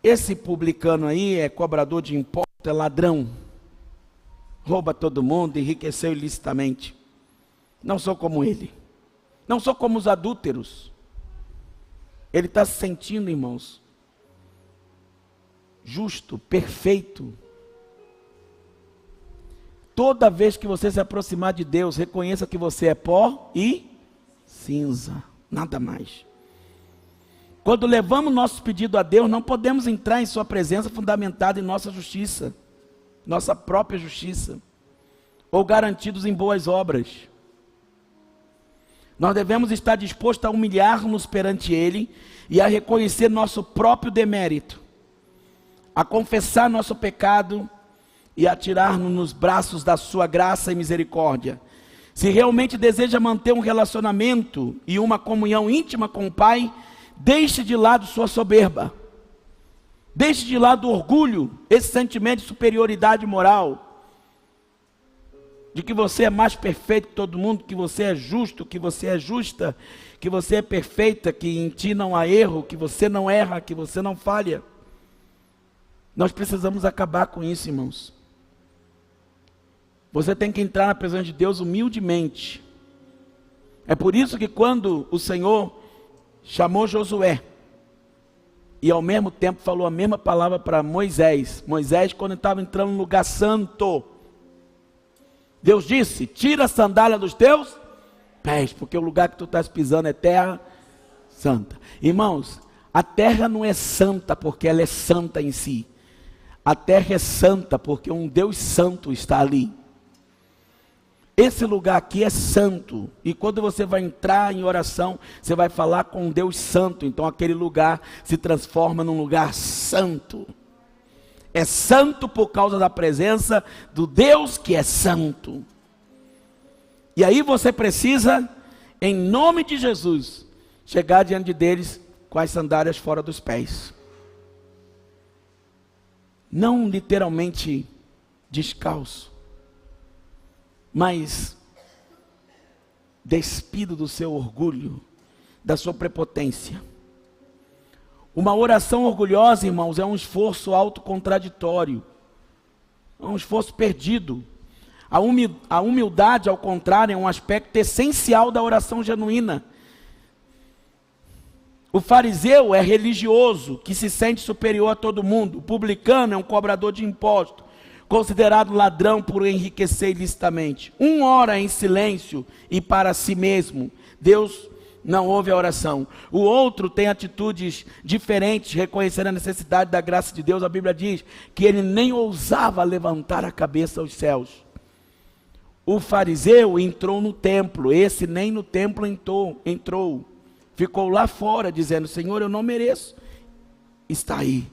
Esse publicano aí é cobrador de impostos, é ladrão, rouba todo mundo, enriqueceu ilicitamente. Não sou como ele. Não sou como os adúlteros. Ele está se sentindo, irmãos, justo, perfeito. Toda vez que você se aproximar de Deus, reconheça que você é pó e cinza, nada mais. Quando levamos nossos pedidos a Deus, não podemos entrar em sua presença fundamentada em nossa justiça, nossa própria justiça, ou garantidos em boas obras. Nós devemos estar dispostos a humilhar-nos perante Ele e a reconhecer nosso próprio demérito, a confessar nosso pecado e a tirar-nos nos braços da sua graça e misericórdia. Se realmente deseja manter um relacionamento e uma comunhão íntima com o Pai, deixe de lado sua soberba, deixe de lado o orgulho, esse sentimento de superioridade moral, de que você é mais perfeito que todo mundo, que você é justo, que você é justa, que você é perfeita, que em ti não há erro, que você não erra, que você não falha. Nós precisamos acabar com isso, irmãos. Você tem que entrar na presença de Deus humildemente. É por isso que quando o Senhor chamou Josué, e ao mesmo tempo falou a mesma palavra para Moisés, quando estava entrando no lugar santo, Deus disse: tira a sandália dos teus pés, porque o lugar que tu estás pisando é terra santa. Irmãos, a terra não é santa porque ela é santa em si. A terra é santa porque um Deus santo está ali. Esse lugar aqui é santo, e quando você vai entrar em oração, você vai falar com um Deus santo, então aquele lugar se transforma num lugar santo. É santo por causa da presença do Deus que é santo. E aí você precisa, em nome de Jesus, chegar diante deles com as sandálias fora dos pés. Não literalmente descalço, mas despido do seu orgulho, da sua prepotência. Uma oração orgulhosa, irmãos, é um esforço autocontraditório, é um esforço perdido. A humildade, ao contrário, é um aspecto essencial da oração genuína. O fariseu é religioso, que se sente superior a todo mundo. O publicano é um cobrador de impostos, considerado ladrão por enriquecer ilicitamente. Um ora em silêncio e para si mesmo. Deus não ouve a oração. O outro tem atitudes diferentes, reconhecendo a necessidade da graça de Deus. A Bíblia diz que ele nem ousava levantar a cabeça aos céus. O fariseu entrou no templo, esse nem no templo entrou. Ficou lá fora dizendo: Senhor, eu não mereço estar aí.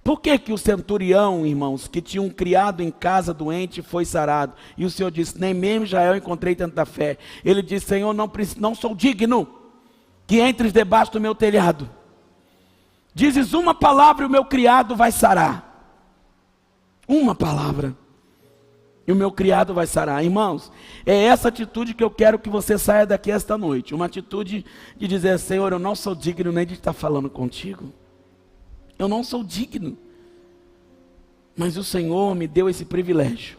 Por que que o centurião, irmãos, que tinha um criado em casa doente, foi sarado? E o Senhor disse: nem mesmo Israel encontrei tanta fé. Ele disse: Senhor, não sou digno que entres debaixo do meu telhado. Dizes uma palavra e o meu criado vai sarar. Uma palavra e o meu criado vai sarar. Irmãos, é essa atitude que eu quero que você saia daqui esta noite. Uma atitude de dizer: Senhor, eu não sou digno nem de estar falando contigo. Eu não sou digno, mas o Senhor me deu esse privilégio.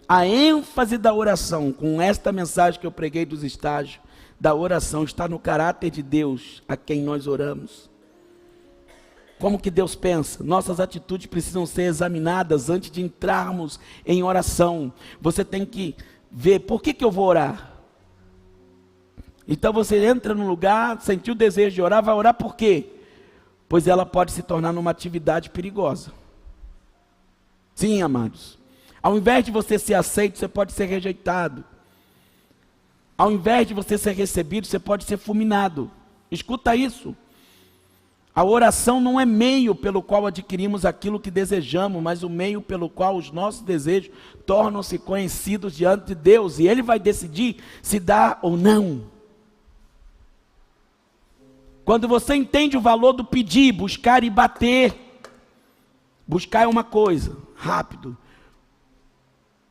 A ênfase da oração, com esta mensagem que eu preguei dos estágios da oração, está no caráter de Deus a quem nós oramos. Como que Deus pensa? Nossas atitudes precisam ser examinadas antes de entrarmos em oração. Você tem que ver: por que eu vou orar? Então você entra num lugar, sentiu o desejo de orar, vai orar por quê? Pois ela pode se tornar numa atividade perigosa. Sim, amados. Ao invés de você ser aceito, você pode ser rejeitado. Ao invés de você ser recebido, você pode ser fulminado. Escuta isso. A oração não é meio pelo qual adquirimos aquilo que desejamos, mas o meio pelo qual os nossos desejos tornam-se conhecidos diante de Deus. E Ele vai decidir se dá ou não. Quando você entende o valor do pedir, buscar e bater. Buscar é uma coisa, rápido.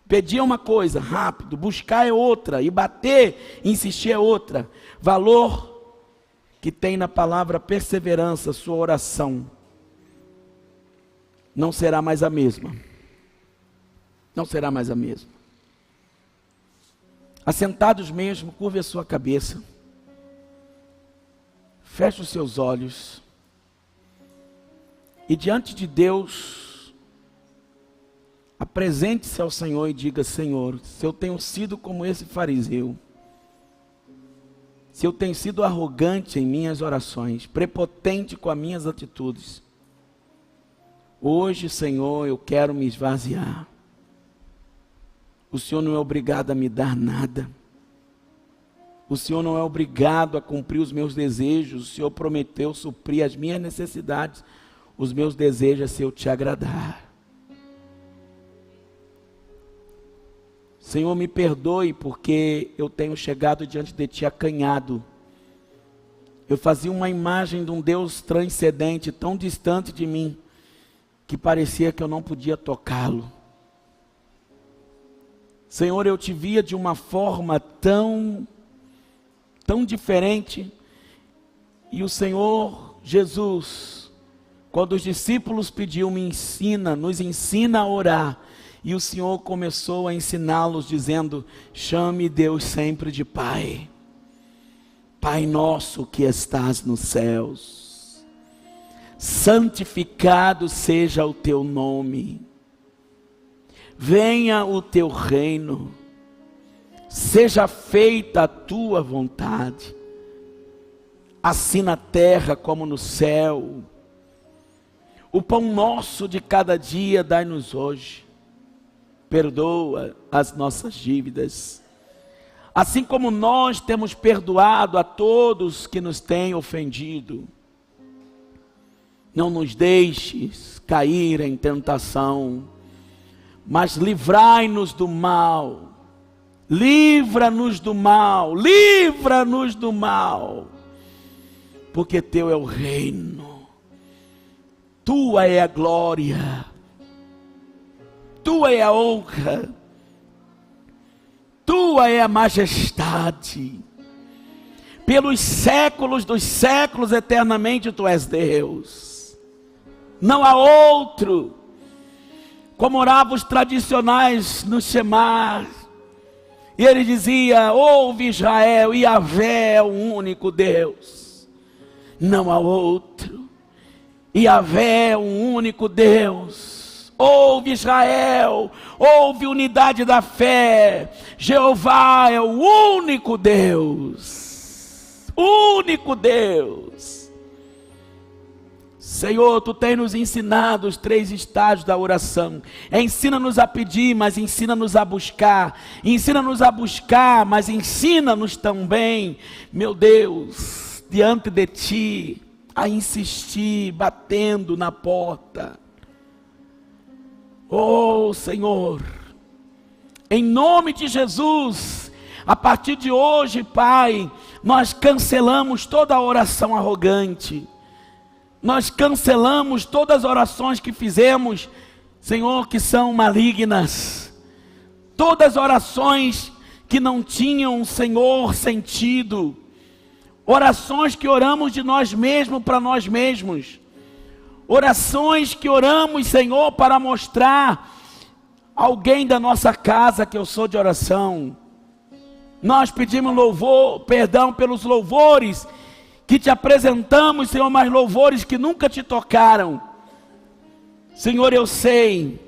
Pedir é uma coisa, rápido. Buscar é outra. E bater, insistir é outra. Valor que tem na palavra perseverança, sua oração não será mais a mesma. Não será mais a mesma. Assentados mesmo, curve a sua cabeça. Feche os seus olhos. E diante de Deus, apresente-se ao Senhor e diga: Senhor, se eu tenho sido como esse fariseu, se eu tenho sido arrogante em minhas orações, prepotente com as minhas atitudes, hoje, Senhor, eu quero me esvaziar. O Senhor não é obrigado a me dar nada. O Senhor não é obrigado a cumprir os meus desejos. O Senhor prometeu suprir as minhas necessidades. Os meus desejos é se eu te agradar. Senhor, me perdoe porque eu tenho chegado diante de ti acanhado. Eu fazia uma imagem de um Deus transcendente, tão distante de mim, que parecia que eu não podia tocá-lo. Senhor, eu te via de uma forma tão diferente. E o Senhor Jesus, quando os discípulos pediam, nos ensina a orar. E o Senhor começou a ensiná-los dizendo: chame Deus sempre de Pai. Pai nosso que estás nos céus, santificado seja o teu nome. Venha o teu reino, seja feita a tua vontade, assim na terra como no céu. O pão nosso de cada dia dai-nos hoje. Perdoa as nossas dívidas, assim como nós temos perdoado a todos que nos têm ofendido. Não nos deixes cair em tentação, mas livrai-nos do mal. Livra-nos do mal, livra-nos do mal, porque teu é o reino, tua é a glória, tua é a honra, tua é a majestade, pelos séculos dos séculos, eternamente tu és Deus, não há outro. Como oravam os tradicionais no Shema, e ele dizia: ouve Israel, Yahvé é o único Deus, não há outro. Yahvé é o único Deus. Ouve Israel, ouve unidade da fé. Jeová é o único Deus, único Deus. Senhor, tu tens nos ensinado os 3 estágios da oração. Ensina-nos a pedir, mas ensina-nos a buscar. Ensina-nos a buscar, mas ensina-nos também, meu Deus, diante de ti, a insistir, batendo na porta. Oh Senhor, em nome de Jesus, a partir de hoje, Pai, nós cancelamos toda a oração arrogante. Nós cancelamos todas as orações que fizemos, Senhor, que são malignas. Todas as orações que não tinham, Senhor, sentido. Orações que oramos de nós mesmos para nós mesmos. Orações que oramos, Senhor, para mostrar alguém da nossa casa que eu sou de oração. Nós pedimos perdão pelos louvores que te apresentamos, Senhor, mas louvores que nunca te tocaram. Senhor, eu sei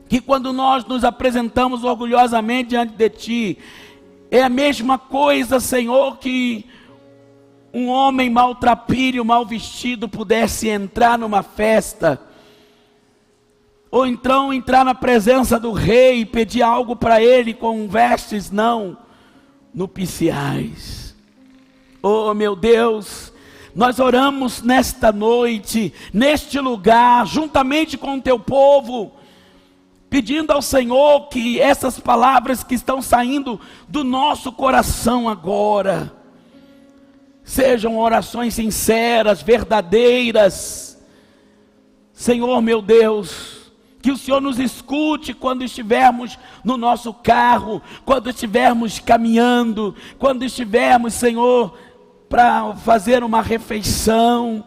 que quando nós nos apresentamos orgulhosamente diante de ti, é a mesma coisa, Senhor, que um homem maltrapilho, mal vestido pudesse entrar numa festa, ou então entrar na presença do rei e pedir algo para ele com vestes não nupciais. Oh meu Deus, nós oramos nesta noite, neste lugar, juntamente com o teu povo, pedindo ao Senhor que essas palavras que estão saindo do nosso coração agora, sejam orações sinceras, verdadeiras. Senhor meu Deus, que o Senhor nos escute quando estivermos no nosso carro, quando estivermos caminhando, quando estivermos, Senhor, para fazer uma refeição.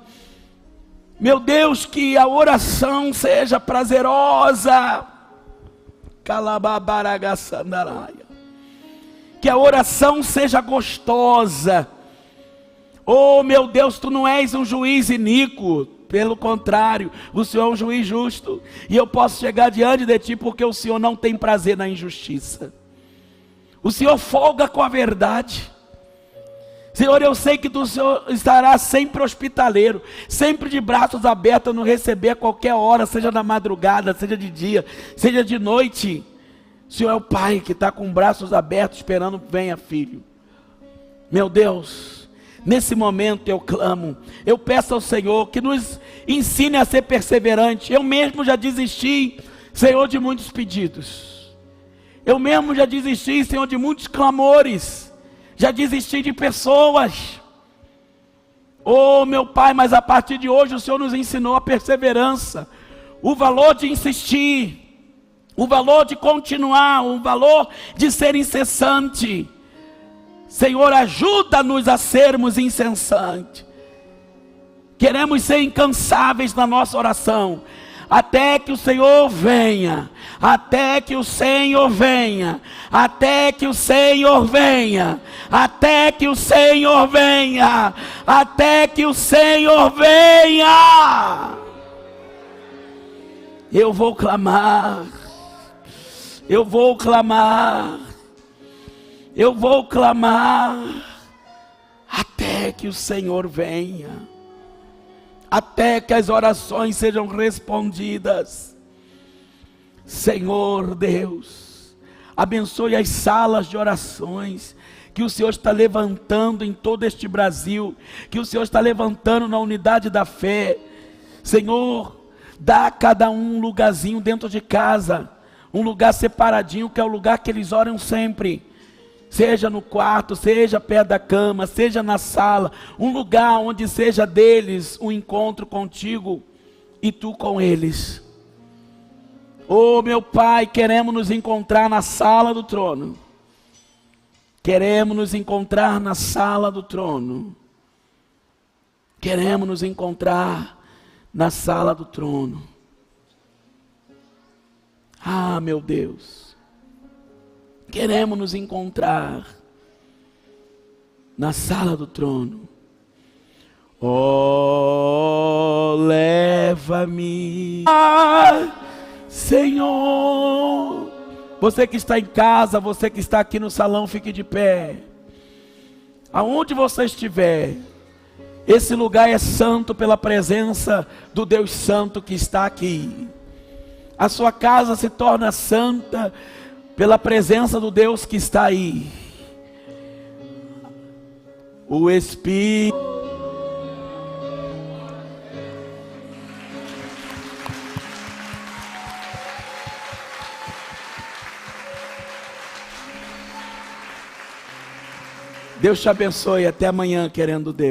Meu Deus, que a oração seja prazerosa. que a oração seja gostosa. Oh meu Deus, tu não és um juiz iníquo, pelo contrário, o Senhor é um juiz justo, e eu posso chegar diante de ti, porque o Senhor não tem prazer na injustiça, o Senhor folga com a verdade. Senhor, eu sei que o Senhor estará sempre hospitaleiro, sempre de braços abertos a nos receber a qualquer hora, seja na madrugada, seja de dia, seja de noite. O Senhor é o Pai que está com braços abertos esperando que venha filho. Meu Deus, nesse momento eu clamo, eu peço ao Senhor que nos ensine a ser perseverante. Eu mesmo já desisti, Senhor, de muitos pedidos. Eu mesmo já desisti, Senhor, de muitos clamores. Já desisti de pessoas. Oh meu Pai, mas a partir de hoje o Senhor nos ensinou a perseverança, o valor de insistir, o valor de continuar, o valor de ser incessante. Senhor, ajuda-nos a sermos incessantes. Queremos ser incansáveis na nossa oração, até que o Senhor venha, até que o Senhor venha, até que o Senhor venha, até que o Senhor venha, até que o Senhor venha. Eu vou clamar, eu vou clamar, eu vou clamar, até que o Senhor venha, até que as orações sejam respondidas. Senhor Deus, abençoe as salas de orações que o Senhor está levantando em todo este Brasil, que o Senhor está levantando na unidade da fé. Senhor, dá a cada um lugarzinho dentro de casa, um lugar separadinho, que é o lugar que eles oram sempre. Seja no quarto, seja perto da cama, seja na sala, um lugar onde seja deles um encontro contigo e tu com eles. Oh meu Pai, queremos nos encontrar na sala do trono, queremos nos encontrar na sala do trono, queremos nos encontrar na sala do trono. Ah meu Deus, queremos nos encontrar na sala do trono. Oh, leva-me, Senhor. Você que está em casa, você que está aqui no salão, fique de pé. Aonde você estiver, esse lugar é santo pela presença do Deus Santo que está aqui. A sua casa se torna santa pela presença do Deus que está aí. O Espírito. Deus te abençoe. Até amanhã, querendo Deus.